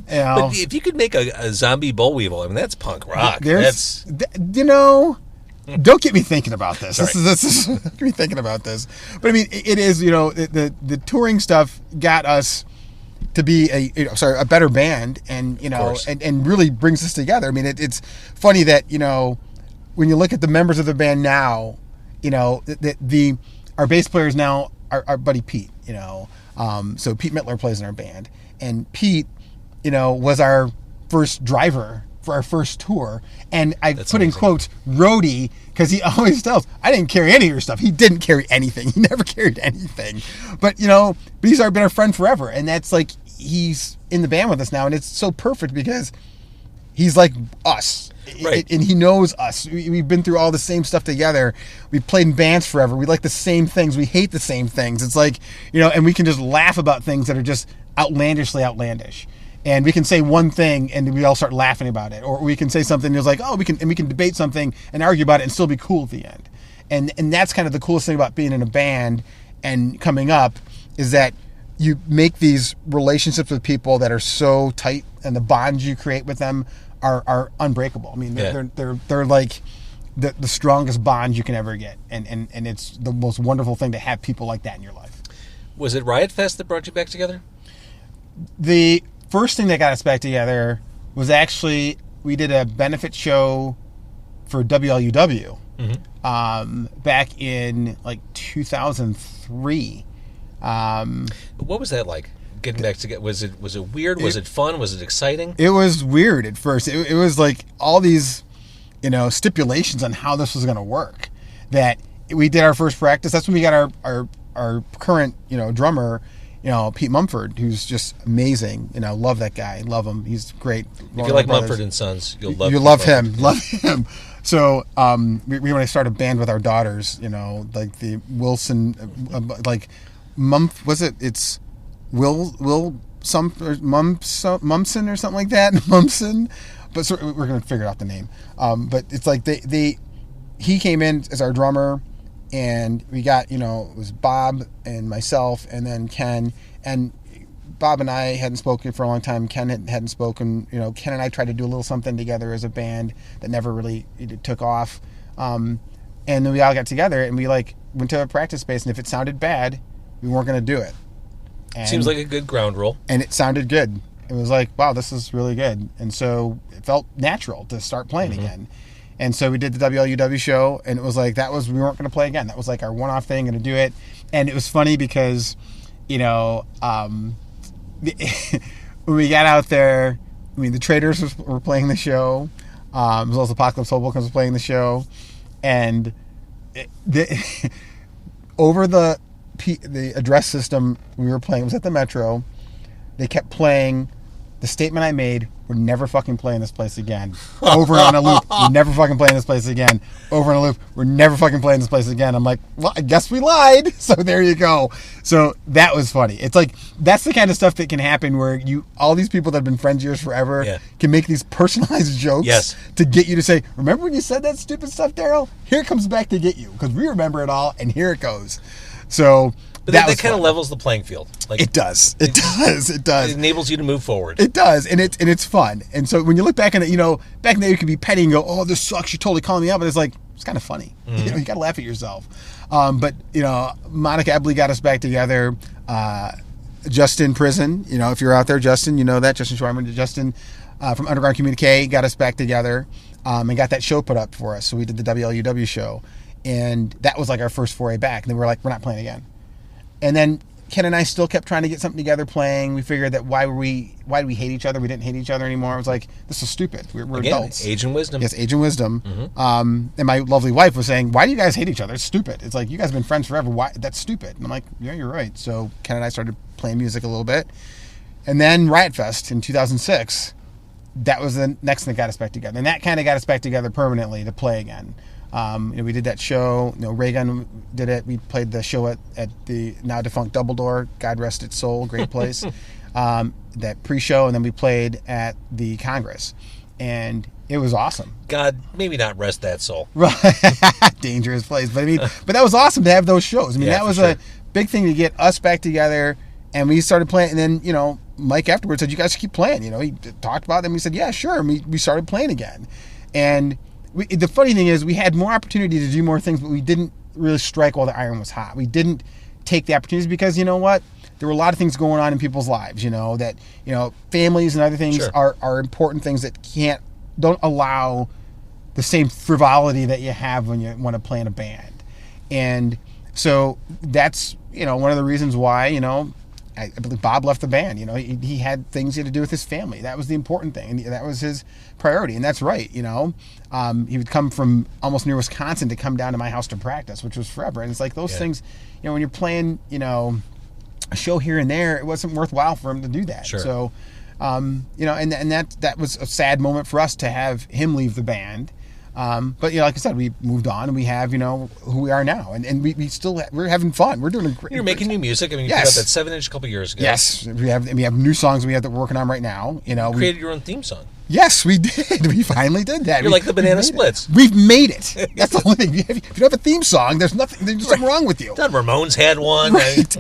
You know? But if you could make a zombie Bollweevil, I mean, that's punk rock. You know, don't get me thinking about this. Sorry. This is get me thinking about this. But I mean, it is, you know, the touring stuff got us to be a better band, and, you know, and really brings us together. I mean, it's funny that, you know, when you look at the members of the band now, you know, our bass player is now our buddy Pete, you know. So Pete Mittler plays in our band, and Pete, you know, was our first driver for our first tour, and That's put amazing. In quotes roadie, because he always tells, I didn't carry any of your stuff. He didn't carry anything. He never carried anything. But, you know, he's been our friend forever, and that's like, he's in the band with us now, and it's so perfect because he's like us. Right. And he knows us. We've been through all the same stuff together. We've played in bands forever. We like the same things. We hate the same things. It's like, you know, and we can just laugh about things that are just outlandishly outlandish. And we can say one thing and we all start laughing about it. Or we can say something that's like, we can debate something and argue about it and still be cool at the end. And that's kind of the coolest thing about being in a band and coming up, is that you make these relationships with people that are so tight, and the bonds you create with them are unbreakable. I mean, they're like the strongest bond you can ever get, and it's the most wonderful thing to have people like that in your life. Was it Riot Fest that brought you back together? The first thing that got us back together was actually we did a benefit show for WLUW back in like 2003. What was that like? Getting back together, was it weird? Was it fun? Was it exciting? It was weird at first. It was like all these, stipulations on how this was going to work. That we did our first practice. That's when we got our current drummer, Pete Mumford, who's just amazing. Love that guy. Love him. He's great. If you like Mumford and Sons, you'll love him. Love him. So we want to start a band with our daughters. Like the Wilson, was it? It's Mumson or something like that. Mumson, but so we're gonna figure out the name. But it's like he came in as our drummer, and we got it was Bob and myself, and then Ken, and Bob and I hadn't spoken for a long time. Ken hadn't spoken. Ken and I tried to do a little something together as a band that never really took off. And then we all got together and we went to a practice space, and if it sounded bad, we weren't gonna do it. And, seems like a good ground rule. And it sounded good. It was like, wow, this is really good. And so it felt natural to start playing again. And so we did the WLUW show, and it was like, we weren't going to play again. That was like our one-off thing, going to do it. And it was funny because, when we got out there, the Traders were playing the show, as well as Apocalypse Hoboken was playing the show. And over the address system we were playing, was at the Metro, they kept playing the statement I made, we're never fucking playing this place again, over and on a loop. We're never fucking playing this place again, over and on a loop. We're never fucking playing this place again. I'm like, well, I guess we lied. So there you go. So that was funny. It's like, that's the kind of stuff that can happen where all these people that have been friends of yours forever can make these personalized jokes to get you to say, remember when you said that stupid stuff, Daryl? Here it comes back to get you, because we remember it all, and here it goes. So but that kind of levels the playing field. It does. It does. It enables you to move forward. It does, and it's fun. And so when you look back on it, back in the day you could be petty and go, "Oh, this sucks. You're totally calling me out," but it's like it's kind of funny. You got to laugh at yourself. But Monica Ebley got us back together. Justin Prison, if you're out there, Justin, that Justin Schwarman, Justin from Underground Communique got us back together and got that show put up for us. So we did the WLUW show, and that was like our first foray back. And then we're like, we're not playing again. And then Ken and I still kept trying to get something together playing. We figured that why did we hate each other? We didn't hate each other anymore. It was like, this is stupid. We're Again, adults. Age and wisdom. Yes, age and wisdom. And my lovely wife was saying, why do you guys hate each other? It's stupid. It's like, you guys have been friends forever. Why? That's stupid. And I'm like, yeah, you're right. So Ken and I started playing music a little bit. And then Riot Fest in 2006, that was the next thing that got us back together. And that kind of got us back together permanently to play again. We did that show. Reagan did it. We played the show at the now defunct Double Door. God rest its soul. Great place. That pre-show, and then we played at the Congress, and it was awesome. God, maybe not rest that soul. Right, dangerous place. But but that was awesome to have those shows. That was a big thing to get us back together, and we started playing. And then Mike afterwards said, "You guys should keep playing." He talked about it, and we said, "Yeah, sure." And we started playing again, and. The funny thing is we had more opportunity to do more things, but we didn't really strike while the iron was hot. We didn't take the opportunities because, you know what? There were a lot of things going on in people's lives, that, families and other things are important things that don't allow the same frivolity that you have when you want to play in a band. And so that's, one of the reasons why, I believe Bob left the band. He had things he had to do with his family. That was the important thing, and that was his priority. And that's right. He would come from almost near Wisconsin to come down to my house to practice, which was forever. And it's like those things. When you're playing, a show here and there, it wasn't worthwhile for him to do that. Sure. So, and that was a sad moment for us to have him leave the band. But like I said, we moved on, and we have who we are now, and we're having fun. We're doing a great. You're making new music. You put out that 7-inch a couple years ago. Yes, we have new songs that we're working on right now. You created your own theme song. Yes, we did. We finally did that. You're like the Banana Splits. We've made it. That's the only thing. If you don't have a theme song, there's something wrong with you. Done. Ramones had one. Right.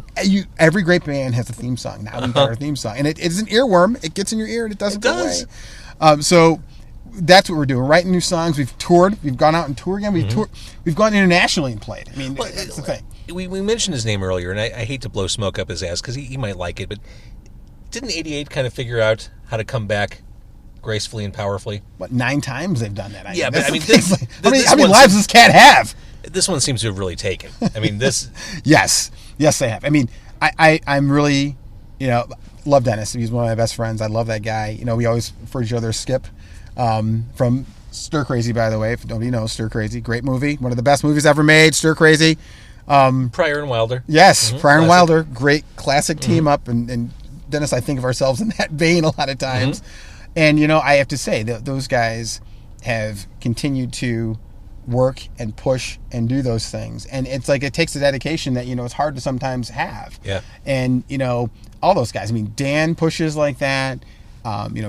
Every great band has a theme song. Now we've got our theme song, and it's an earworm. It gets in your ear, and it doesn't go away. So that's what we're doing. We're writing new songs. We've toured. We've gone out and toured again. We've gone internationally and played. I mean, that's the thing. We mentioned his name earlier, and I hate to blow smoke up his ass because he might like it, but didn't 88 kind of figure out how to come back gracefully and powerfully? What, 9 times they've done that? I mean, how many lives does this cat have? This one seems to have really taken. I mean, this... Yes, they have. I mean, I'm really, love Dennis. He's one of my best friends. I love that guy. We always refer to each other as Skip from Stir Crazy, by the way. If nobody knows, Stir Crazy, great movie. One of the best movies ever made, Stir Crazy. Pryor and Wilder. Yes, Pryor and Wilder, great classic team up. And Dennis, I think of ourselves in that vein a lot of times. And, I have to say that those guys have continued to work and push and do those things. And it's like it takes a dedication that, it's hard to sometimes have. Yeah. And, all those guys. I mean, Dan pushes like that.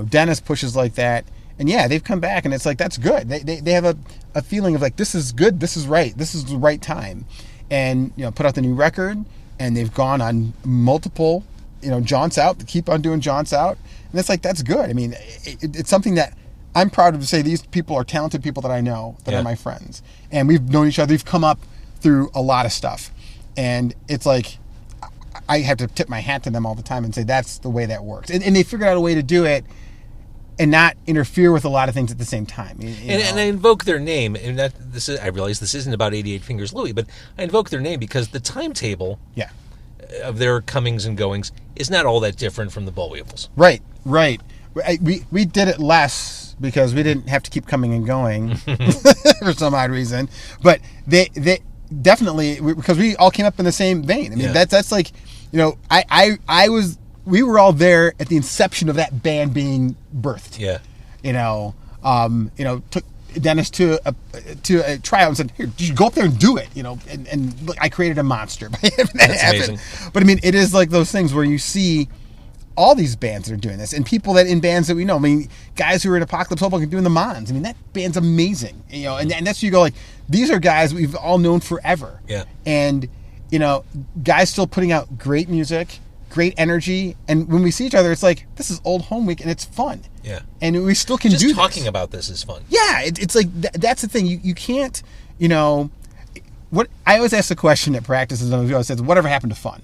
Dennis pushes like that. And, yeah, they've come back, and it's like, that's good. They have a feeling of like, this is good, this is right, this is the right time. And, put out the new record, and they've gone on multiple, jaunts out, keep on doing jaunts out. And it's like, that's good. I mean, it's something that I'm proud to say these people are talented people that I know, that are my friends. And we've known each other. We've come up through a lot of stuff. And it's like, I have to tip my hat to them all the time and say, that's the way that works. And they figured out a way to do it and not interfere with a lot of things at the same time. And I invoke their name. And I realize this isn't about 88 Fingers Louie, but I invoke their name because the timetable of their comings and goings is not all that different from the Bollweevils. Right. We did it less because we didn't have to keep coming and going for some odd reason. But they definitely, because we all came up in the same vein. I mean, that's like, we were all there at the inception of that band being birthed. Yeah. Took Dennis to a tryout and said, "Here, you should go up there and do it." And look, I created a monster by having that happen. Amazing. But I mean, it is like those things where you see all these bands that are doing this, and people that in bands that we know. I mean, guys who are in Apocalypse Hobo doing the Mons. I mean, that band's amazing. And that's where you go like, these are guys we've all known forever. Yeah. And guys still putting out great music, great energy, and when we see each other, it's like, this is old home week, and it's fun. Yeah. And we still can do this. Just talking about this is fun. Yeah, it's like that's the thing. You can't. What I always ask the question at practices, and I always says, whatever happened to fun?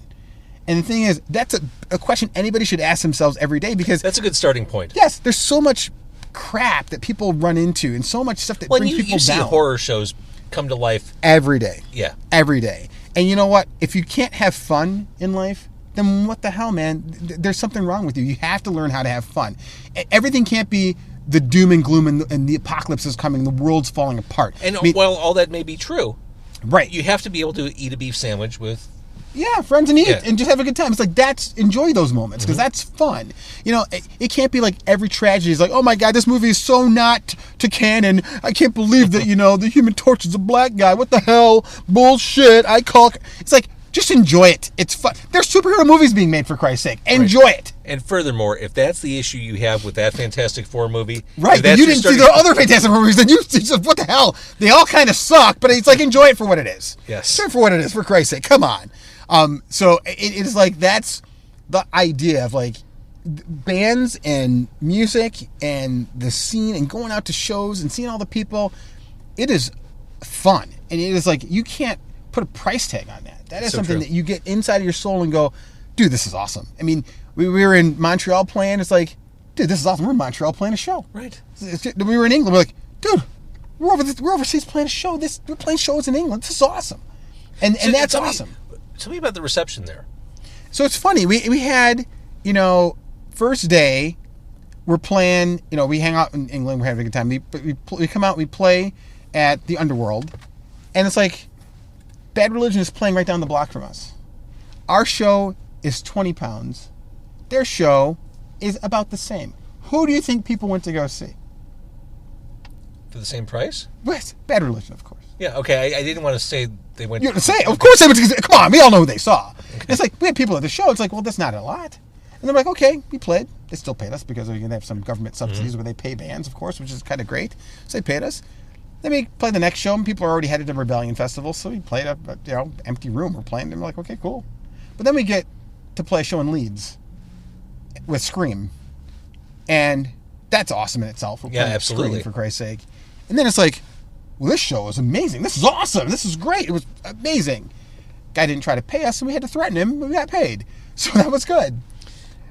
And the thing is, that's a question anybody should ask themselves every day, because that's a good starting point. Yes, there's so much crap that people run into, and so much stuff that brings people down. You see horror shows come to life every day. Yeah, every day. And you know what? If you can't have fun in life, then what the hell, man? There's something wrong with you. You have to learn how to have fun. Everything can't be the doom and gloom and the apocalypse is coming, the world's falling apart. And while all that may be true, right? You have to be able to eat a beef sandwich with friends and eat and just have a good time. It's like, enjoy those moments, because that's fun. It can't be like every tragedy is like, oh my God, this movie is so not to canon. I can't believe that, the Human Torch is a black guy. What the hell? Bullshit. It's like, just enjoy it. It's fun. There's superhero movies being made, for Christ's sake. Enjoy it. And furthermore, if that's the issue you have with that Fantastic Four movie, right? You didn't see the other Fantastic Four movies, then you said, what the hell? They all kind of suck, but it's like, enjoy it for what it is. Yes. Enjoy it for what it is, for Christ's sake. Come on. So it is like, that's the idea of like bands and music and the scene and going out to shows and seeing all the people. It is fun, and it is like, you can't put a price tag on that. That is something that you get inside of your soul and go, dude, this is awesome. I mean, we were in Montreal playing. It's like, dude, this is awesome. We're in Montreal playing a show. Right. We were in England. We're like, dude, we're overseas playing a show. We're playing shows in England. This is awesome. And that's awesome. Tell me about the reception there. So it's funny. We had, first day, we're playing, we hang out in England. We're having a good time. We come out, we play at the Underworld. And it's like, Bad Religion is playing right down the block from us. Our show is 20 pounds. Their show is about the same. Who do you think people went to go see? For the same price? Yes, Bad Religion, of course. Yeah, okay. I didn't want to say they went... You say, of course they went to... Come on, we all know who they saw. Okay. It's like, we had people at the show. It's like, well, that's not a lot. And they're like, okay, we played. They still paid us because they have some government subsidies where they pay bands, of course, which is kind of great. So they paid us. Then we played the next show, and people are already headed to Rebellion Festival, so we played a empty room. We're playing, and we're like, okay, cool. But then we get to play a show in Leeds with Scream, and that's awesome in itself. Yeah, absolutely. For Christ's sake. And then it's like, well, this show is amazing. This is awesome. This is great. It was amazing. Guy didn't try to pay us, and we had to threaten him, but we got paid. So that was good.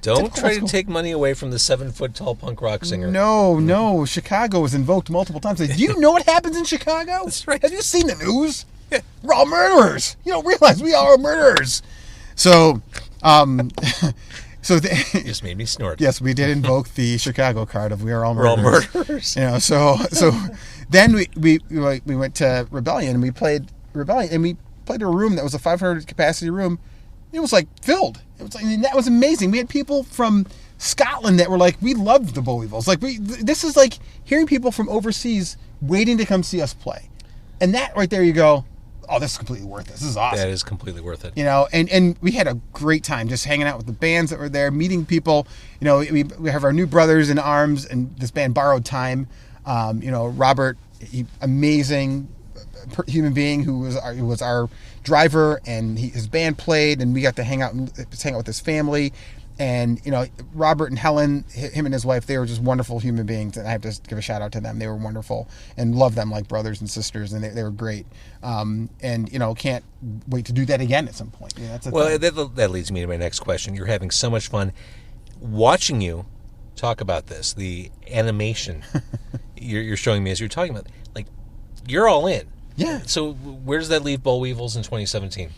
Don't try to take money away from the 7-foot-tall punk rock singer. No. Chicago was invoked multiple times. Do you know what happens in Chicago? That's right. Have you seen the news? Yeah. We're all murderers. You don't realize we all are murderers. So, You just made me snort. Yes, we did invoke the Chicago card of we are all We're murderers. all murderers. So then we went to Rebellion, and we played Rebellion, and we played a room that was a 500 capacity room. It was like filled. It was like, and that was amazing. We had people from Scotland that were like, we loved the Bollweevils. Like this is like hearing people from overseas waiting to come see us play, and that right there, you go, oh, this is completely worth it. This is awesome. That is completely worth it. And we had a great time just hanging out with the bands that were there, meeting people. We have our new brothers in arms, and this band Borrowed Time. Robert, amazing human being who was our driver, and his band played, and we got to hang out with his family. And Robert and Helen, him and his wife, they were just wonderful human beings, and I have to give a shout out to them. They were wonderful, and love them like brothers and sisters, and they were great. Can't wait to do that again at some point. That leads me to my next question. You're having so much fun watching you talk about this, the animation you're showing me as you're talking about. Like, you're all in. Yeah. So where does that leave Bollweevils in 2017?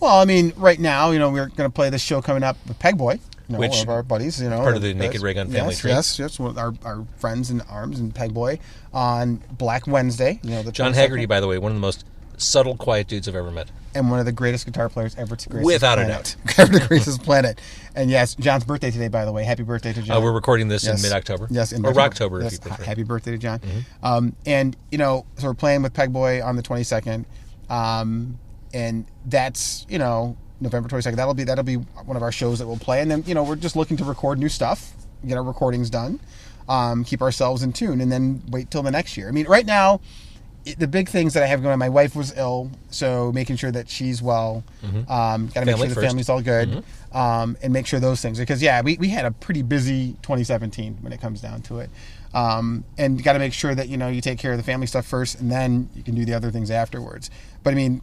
Well, I mean, right now, we're going to play this show coming up with Pegboy, which one of our buddies, part of the Naked Ray Gun family tree. Yes, one of our friends in arms and Pegboy on Black Wednesday. John Haggerty, by the way, one of the most subtle, quiet dudes I've ever met, and one of the greatest guitar players ever to grace without this planet. A doubt, ever to grace this planet. And yes, John's birthday today, by the way. Happy birthday to John. We're recording this in mid-October. Yes, in October. Yes, if you prefer. Happy birthday to John. Mm-hmm. So we're playing with Pegboy on the 22nd, and that's November 22nd. That'll be one of our shows that we'll play, and then we're just looking to record new stuff, get our recordings done, keep ourselves in tune, and then wait till the next year. I mean, right now, the big things that I have going on, my wife was ill, so making sure that she's well, got to make sure the family's all good, and make sure those things, because we had a pretty busy 2017 when it comes down to it, and got to make sure that you take care of the family stuff first, and then you can do the other things afterwards. But I mean,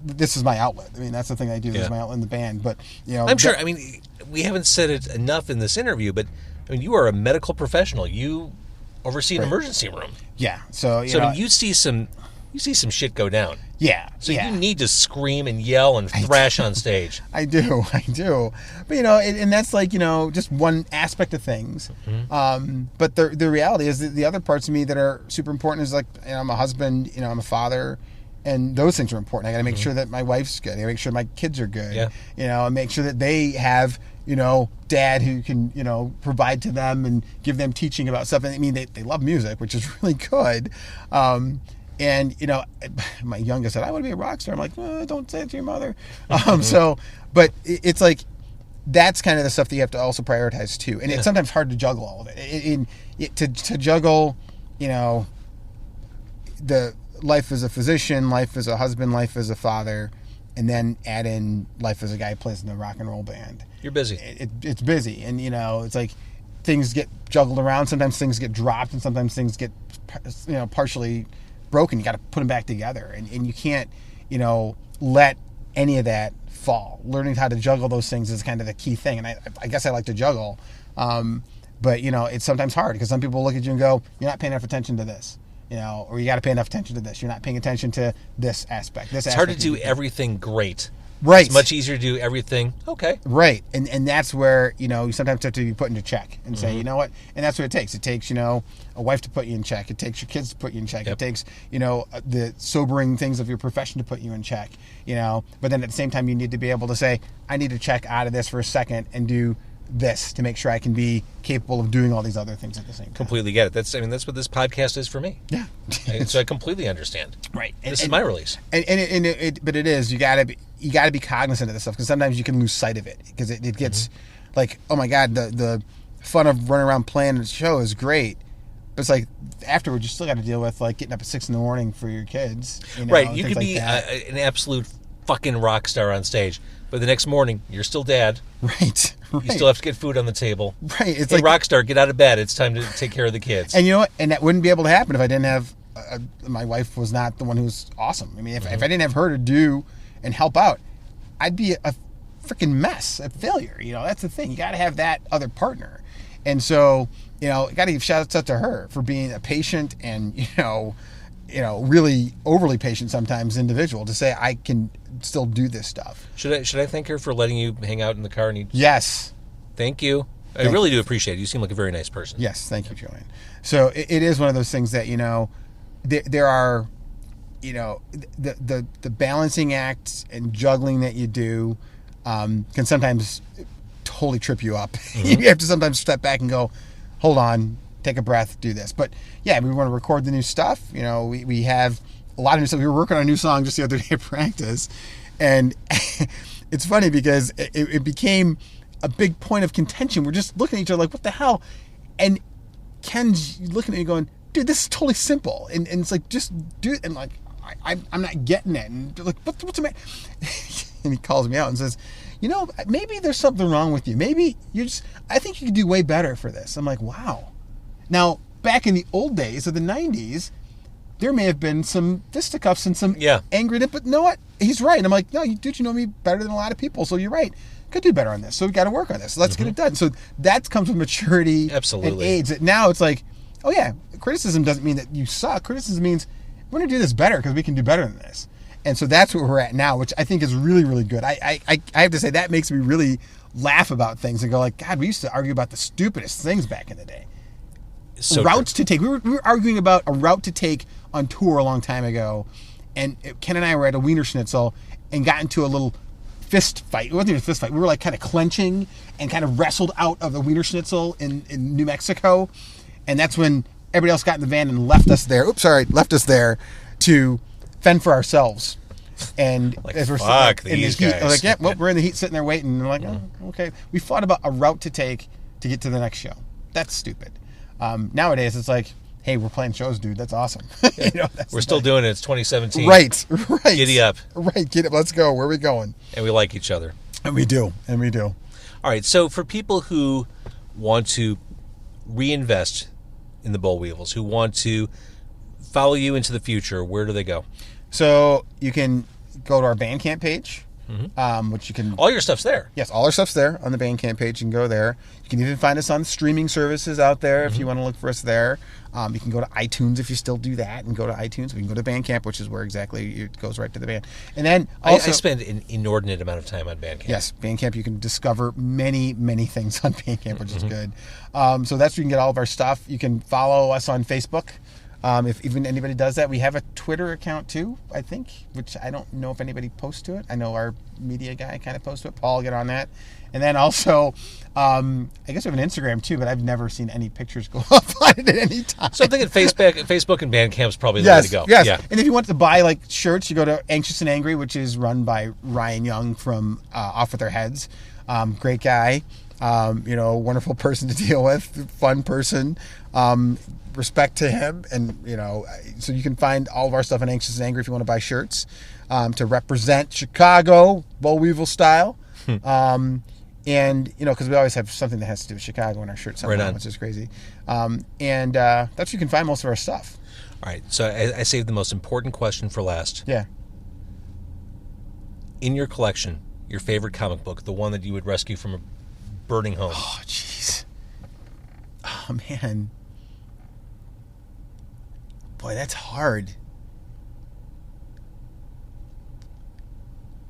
this is my outlet. I mean, that's the thing I do. This is my outlet in the band. But I'm sure. I mean, we haven't said it enough in this interview, but I mean, you are a medical professional. You oversee an emergency room. Yeah. So you see some shit go down. Yeah. So you need to scream and yell and thrash on stage. I do. But and that's like just one aspect of things. Mm-hmm. But the reality is that the other parts of me that are super important is like I'm a husband. I'm a father. And those things are important. I got to make sure that my wife's good. I got to make sure my kids are good. Yeah. And make sure that they have, dad who can, provide to them and give them teaching about stuff. And I mean, they love music, which is really good. And, my youngest said, I want to be a rock star. I'm like, don't say it to your mother. But it's like, that's kind of the stuff that you have to also prioritize too. And it's sometimes hard to juggle all of it. To juggle, the life as a physician, life as a husband, life as a father, and then add in life as a guy who plays in a rock and roll band. You're busy. It's busy, and it's like things get juggled around. Sometimes things get dropped, and sometimes things get partially broken. You got to put them back together, and you can't let any of that fall. Learning how to juggle those things is kind of the key thing, and I guess I like to juggle, but it's sometimes hard because some people look at you and go, "You're not paying enough attention to this." Or you got to pay enough attention to this. You're not paying attention to this aspect. It's hard to do everything great. Right. It's much easier to do everything okay. Right. And that's where, you sometimes have to be put into check and say, you know what? And that's what it takes. It takes, a wife to put you in check. It takes your kids to put you in check. Yep. It takes, the sobering things of your profession to put you in check, But then at the same time, you need to be able to say, I need to check out of this for a second and do this to make sure I can be capable of doing all these other things at the same time. Completely get it. That's what this podcast is for me. Yeah. So I completely understand. Right. This is my release. But it is, you gotta be cognizant of this stuff, because sometimes you can lose sight of it, because it gets like, oh my God, the fun of running around playing a show is great, but it's like afterwards you still got to deal with like getting up at 6 a.m. for your kids. Right. You could like be an absolute fucking rock star on stage. But the next morning, you're still dad. Right. You still have to get food on the table. Right. It's hey, like rock star, get out of bed. It's time to take care of the kids. And you know what? And that wouldn't be able to happen if I didn't have my wife was not the one who was awesome. I mean, if I didn't have her to do and help out, I'd be a freaking mess, a failure. You know, that's the thing. You got to have that other partner. And so, you know, got to give shout outs to her for being a patient and, you know, really overly patient sometimes individual to say I can still do this stuff. Should I thank her for letting you hang out in the car? And Yes. Thank you. I really do appreciate it. You seem like a very nice person. Yes, thank you, Joanne. So it is one of those things that, you know, there are, you know, the balancing act and juggling that you do can sometimes totally trip you up. You have to sometimes step back and go, hold on, take a breath, do this. But yeah, we want to record the new stuff. You know, we have a lot of new stuff. We were working on a new song just the other day at practice. And it's funny because it became a big point of contention. We're just looking at each other like, what the hell? And Ken's looking at me going, dude, this is totally simple. And it's like, just do it. And like, I'm not getting it. And they're like, what's the matter? And he calls me out and says, you know, maybe there's something wrong with you. Maybe I think you could do way better for this. I'm like, wow. Now, back in the old days of the 90s, there may have been some fisticuffs and some anger in it, but you know what? He's right. And I'm like, no, dude, you know me better than a lot of people, so you're right. Could do better on this. So we got to work on this. So let's get it done. So that comes with maturity and age. Now it's like, oh yeah, criticism doesn't mean that you suck. Criticism means we're going to do this better because we can do better than this. And so that's where we're at now, which I think is really, really good. I have to say that makes me really laugh about things and go like, God, we used to argue about the stupidest things back in the day. So routes to take. We were arguing about a route to take on tour a long time ago, and Ken and I were at a Wiener Schnitzel and got into a little fist fight. It wasn't even a fist fight. We were like kind of clenching and kind of wrestled out of the Wiener Schnitzel in New Mexico, and that's when everybody else got in the van and left us there. Left us there to fend for ourselves. And like, as we're fuck sitting in the these heat, guys. I was like, yeah, well, we're in the heat sitting there waiting. And we're like, oh, okay. We fought about a route to take to get to the next show. That's stupid. Nowadays, it's like, hey, we're playing shows, dude. That's awesome. You know, we're still doing it. It's 2017. Right. Giddy up. Right, get up. Let's go. Where are we going? And we like each other. And we do. All right, so for people who want to reinvest in the Bollweevils, who want to follow you into the future, where do they go? So you can go to our Bandcamp page, which you can... All your stuff's there. Yes, all our stuff's there on the Bandcamp page. You can go there. You can even find us on streaming services out there if you want to look for us there. You can go to iTunes if you still do that and go to iTunes. We can go to Bandcamp, which is where exactly it goes right to the band. And then also... I spend an inordinate amount of time on Bandcamp. Yes, Bandcamp. You can discover many, many things on Bandcamp, which is good. So that's where you can get all of our stuff. You can follow us on Facebook. If even anybody does that. We have a Twitter account too, I think, which I don't know if anybody posts to it. I know our media guy kind of posts to it. Paul, get on that. And then also, I guess we have an Instagram too, but I've never seen any pictures go up on it at any time. So I'm thinking Facebook and Bandcamp is probably the way to go. Yes. Yeah. And if you want to buy like shirts, you go to Anxious and Angry, which is run by Ryan Young from Off With Their Heads. Great guy. Wonderful person to deal with. Fun person. Respect to him, and so you can find all of our stuff on Anxious and Angry if you want to buy shirts to represent Chicago Bollweevil style. And because we always have something that has to do with Chicago in our shirts somehow, which is crazy. That's where you can find most of our stuff. All right, so I saved the most important question for last. Yeah. In your collection, your favorite comic book, the one that you would rescue from a burning home. Oh, jeez. Oh, man. Boy, that's hard.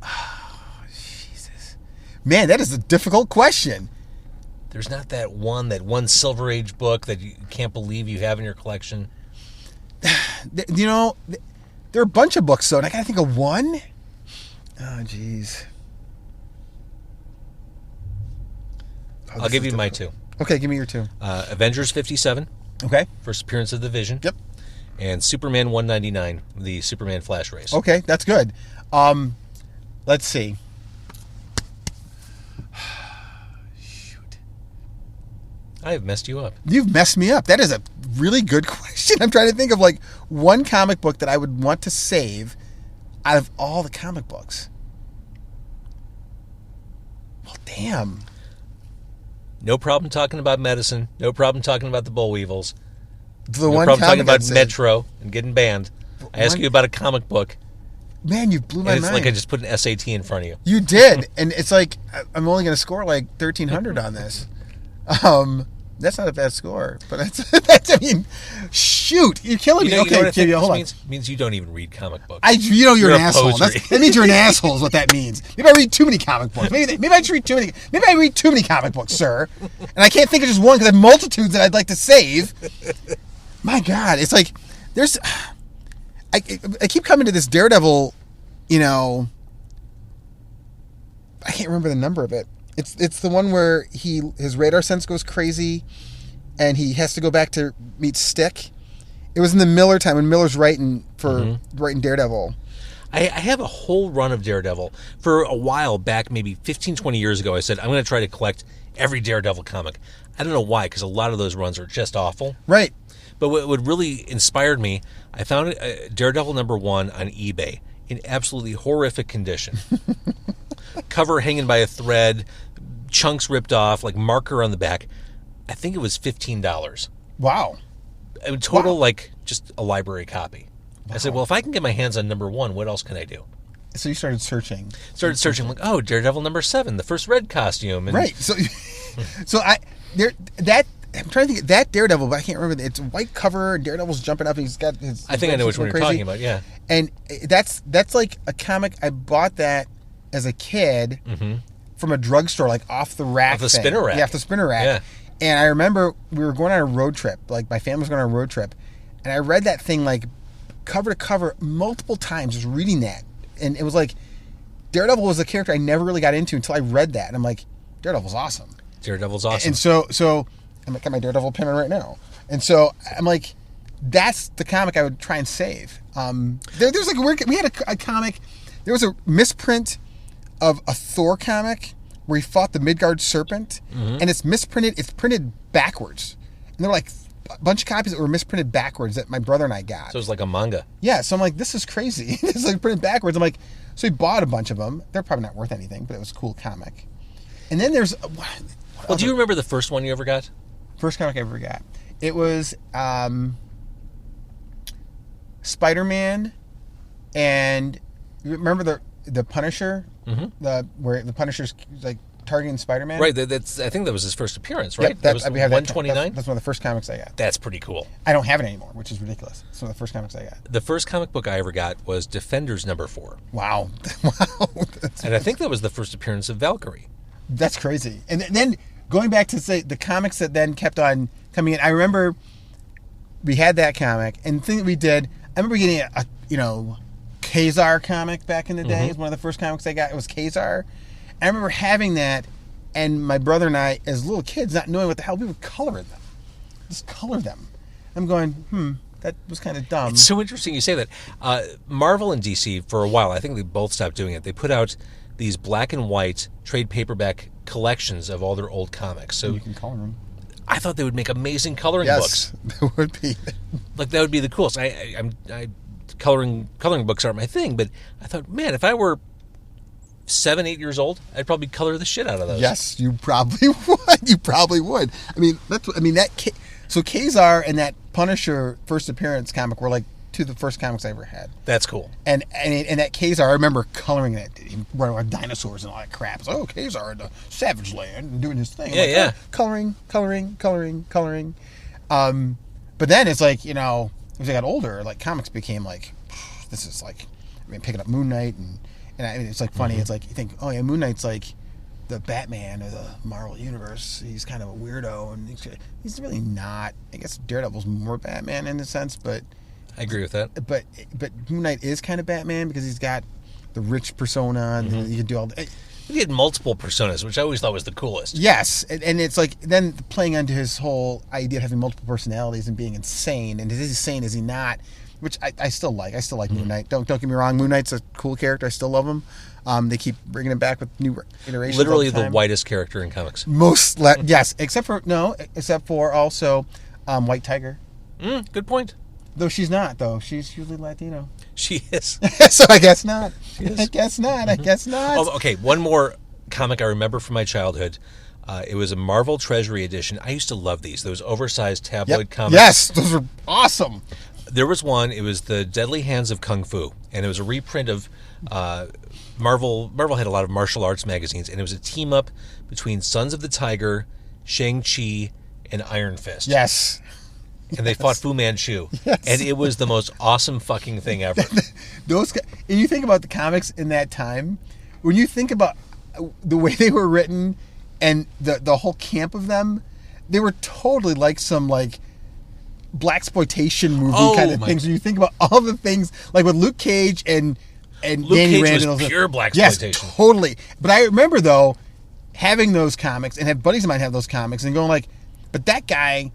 Oh, Jesus. Man, that is a difficult question. There's not that one Silver Age book that you can't believe you have in your collection. There are a bunch of books, though, and I gotta think of one. Oh, jeez. I'll give you my two. Okay, give me your two. Avengers 57. Okay. First appearance of the Vision. Yep. And Superman 199, the Superman Flash race. Okay, that's good. Let's see. Shoot. I have messed you up. You've messed me up. That is a really good question. I'm trying to think of like one comic book that I would want to save out of all the comic books. Oh, damn. No problem talking about medicine. No problem talking about the Bollweevils. The No one problem talking comic about I'd say- Metro and getting banned. I ask you about a comic book, Man, you blew my and it's mind. like I just put an SAT in front of you. You did, and it's like I'm only going to score like 1,300 on this. That's not a bad score, but that's. I mean, shoot, you're killing me. You know Okay, what I think Hold this on. means? It means you don't even read comic books. You're You're an a asshole. poser. That means you're an asshole. Is what that means. Maybe I read too many comic books. Maybe I just read too many. Maybe I read too many comic books, sir. And I can't think of just one because I have multitudes that I'd like to save. My God, it's like there's. I keep coming to this Daredevil. You know, I can't remember the number of it. It's the one where his radar sense goes crazy, and he has to go back to meet Stick. It was in the Miller time when Miller's writing Daredevil. I have a whole run of Daredevil. For a while back, maybe 15, 20 years ago, I said, I'm going to try to collect every Daredevil comic. I don't know why, because a lot of those runs are just awful. Right. But what really inspired me, I found Daredevil #1 on eBay in absolutely horrific condition. Cover hanging by a thread, chunks ripped off, like marker on the back. I think it was $15. Wow. Total, like, just a library copy. I said, well, if I can get my hands on #1, what else can I do? So you started searching. Started searching, like, oh, Daredevil #7, the first red costume. And Right. So I'm trying to think that Daredevil, but I can't remember. It's a white cover, and Daredevil's jumping up, and he's got his. I think I know which one you're crazy. talking about, yeah. And that's like a comic. I bought that as a kid from a drugstore, like off the rack. Off the thing. spinner rack. Yeah, off the spinner rack. Yeah. And I remember we were going on a road trip. Like my family was going on a road trip, and I read that thing like cover to cover multiple times, just reading that, and it was like Daredevil was a character I never really got into until I read that, and I'm like, Daredevil's awesome. Daredevil's awesome. And so I'm got my Daredevil pin on right now, and so I'm like, that's the comic I would try and save. There's like we had a comic. There was a misprint of a Thor comic where he fought the Midgard serpent, and it's misprinted. It's printed backwards, and they're like a bunch of copies that were misprinted backwards that my brother and I got. So it was like a manga. Yeah, so I'm like, this is crazy. It's like printed backwards. I'm like, so he bought a bunch of them. They're probably not worth anything, but it was a cool comic. And then there's Well, do you remember the first one you ever got? first comic I ever got. It was Spider-Man, and you remember the Punisher, where the Punisher's like targeting Spider-Man. Right, that's. I think that was his first appearance, right? Yep, that was we have that. 129. That's one of the first comics I got. That's pretty cool. I don't have it anymore, which is ridiculous. It's one of the first comics I got. The first comic book I ever got was Defenders #4. Wow, wow, And I think that was the first appearance of Valkyrie. that's crazy. And then going back to say the comics that then kept on coming in, I remember we had that comic, and the thing that we did, I remember getting a Kazar comic back in the day. It was one of the first comics I got. It was Kazar. I remember having that, and my brother and I, as little kids, not knowing what the hell, we would color them. Just color them. I'm going, that was kind of dumb. It's so interesting you say that. Marvel and DC, for a while, I think they both stopped doing it. They put out these black and white trade paperback collections of all their old comics. So You can color them. I thought they would make amazing coloring Yes, books. there would be. Like that would be the coolest. Coloring books aren't my thing, but I thought, man, if I were 7, 8 years old, I'd probably color the shit out of those. Yes, you probably would. You probably would. So Kazar and that Punisher first appearance comic were like two of the first comics I ever had. That's cool. And that Kazar, I remember coloring that, running with dinosaurs and all that crap. It's like, Kazar in the Savage Land and doing his thing. Yeah, like, yeah. Coloring. But then it's like, as I got older, like comics became like, this is like, picking up Moon Knight and it's like funny. It's like you think, oh yeah, Moon Knight's like the Batman of the Marvel universe. He's kind of a weirdo, and he's really not. I guess Daredevil's more Batman in a sense, but I agree with that. But Moon Knight is kind of Batman because he's got the rich persona, and you can do all the. He had multiple personas, which I always thought was the coolest. Yes, and it's like then playing onto his whole idea of having multiple personalities and being insane. And is he insane? Is he not? Which I still like. I still like Moon Knight. Don't get me wrong. Moon Knight's a cool character. I still love him. They keep bringing him back with new iterations. Literally all the the time. whitest character in comics. Yes, except for also White Tiger. Good point. Though she's not. Though she's usually Latino. She is. So I guess not. She is. I guess not. Oh, okay, one more comic I remember from my childhood. It was a Marvel Treasury edition. I used to love these. Those oversized tabloid comics. Yes, those are awesome. There was one. It was The Deadly Hands of Kung Fu, and it was a reprint of Marvel. Marvel had a lot of martial arts magazines, and it was a team up between Sons of the Tiger, Shang-Chi, and Iron Fist. Yes. And they fought Fu Manchu. Yes. And it was the most awesome fucking thing ever. And you think about the comics in that time, when you think about the way they were written and the whole camp of them, they were totally like some like blaxploitation movie kind of things. When you think about all the things, like with Luke Cage and Luke Danny Cage Rand was pure blaxploitation. Yes, totally. But I remember though having those comics and have buddies of mine have those comics and going like, but that guy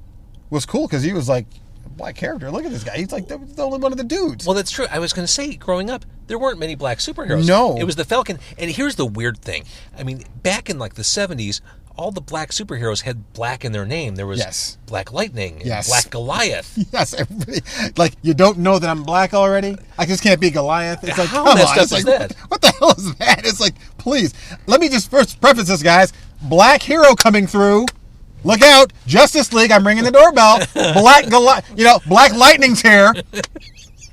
was cool because he was like a black character. Look at this guy. He's like the only one of the dudes. Well, that's true. I was going to say, growing up, there weren't many black superheroes. No. It was the Falcon. And here's the weird thing. I mean, back in like the 70s, all the black superheroes had black in their name. There was Black Lightning and Black Goliath. Yes. Like, you don't know that I'm black already? I just can't be Goliath. It's like, how messed up is that? What the hell is that? It's like, please. Let me just first preface this, guys. Black hero coming through. Look out, Justice League, I'm ringing the doorbell. Black Lightning's here.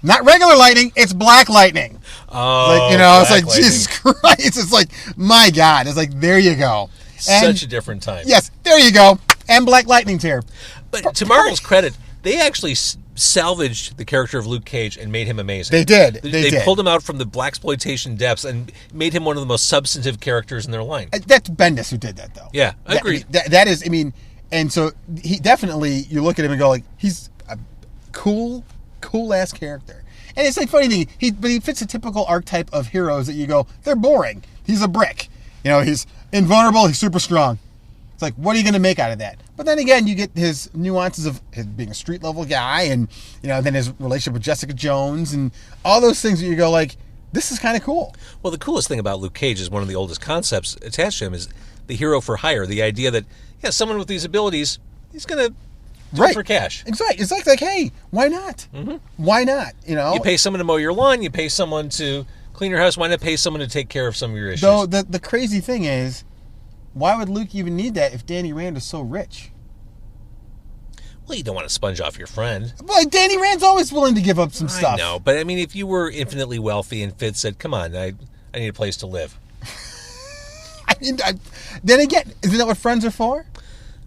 Not regular lightning, it's Black Lightning. Oh, it's like, Jesus Christ. It's like, my God. It's like, there you go. Such a different time. Yes, there you go. And Black Lightning's here. But to Marvel's credit, they actually salvaged the character of Luke Cage and made him amazing. They did. They pulled him out from the blaxploitation depths and made him one of the most substantive characters in their line. That's Bendis who did that, though. Yeah, I agree. That is, I mean, and so he definitely, you look at him and go like, he's a cool ass character. And it's like funny thing, but he fits a typical archetype of heroes that you go, they're boring. He's a brick. He's invulnerable. He's super strong. It's like, what are you going to make out of that? But then again, you get his nuances of his being a street level guy, and then his relationship with Jessica Jones, and all those things that you go like, this is kind of cool. Well, the coolest thing about Luke Cage is one of the oldest concepts attached to him is the hero for hire. The idea that someone with these abilities, he's going to do it for cash. Exactly. It's like, hey, why not? Mm-hmm. Why not? You pay someone to mow your lawn. You pay someone to clean your house. Why not pay someone to take care of some of your issues? Though the crazy thing is, why would Luke even need that if Danny Rand is so rich? Well, you don't want to sponge off your friend. Well, Danny Rand's always willing to give up some stuff. I know, but I mean, if you were infinitely wealthy and Fitz said, come on, I need a place to live. I mean, then again, isn't that what friends are for?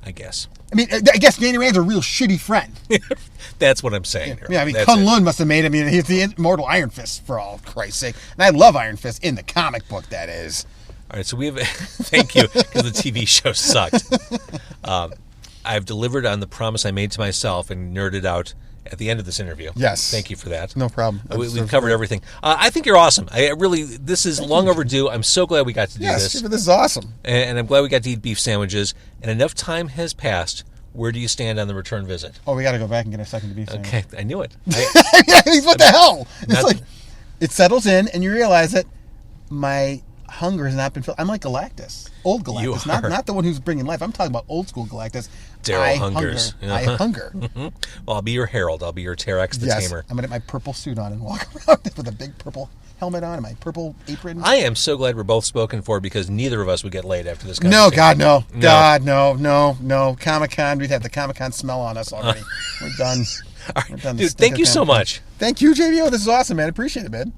I guess. I mean, I guess Danny Rand's a real shitty friend. That's what I'm saying. Yeah, I mean, Kun Lun must have made him. He's the immortal Iron Fist, for all Christ's sake. And I love Iron Fist in the comic book, that is. All right, so we have... Thank you, because the TV show sucked. I've delivered on the promise I made to myself and nerded out at the end of this interview. Yes. Thank you for that. No problem. We've covered everything. I think you're awesome. This is long overdue. I'm so glad we got to do this. Yes, this is awesome. And I'm glad we got to eat beef sandwiches. And enough time has passed. Where do you stand on the return visit? Oh, we got to go back and get a second beef sandwich. Okay, I knew it. What the hell? It's like, it settles in and you realize that my hunger has not been filled. I'm like Galactus. Old Galactus. Not the one who's bringing life. I'm talking about old school Galactus. Daryl hungers. I hunger. Well, I'll be your herald. I'll be your Terex the Tamer. I'm going to get my purple suit on and walk around with a big purple helmet on and my purple apron. I am so glad we're both spoken for because neither of us would get laid after this conversation. No, God, no. No. God, no. Comic-Con, we'd have the Comic-Con smell on us already. We're done. All right. Dude, thank you so much. Thank you, JBO. This is awesome, man. Appreciate it, man.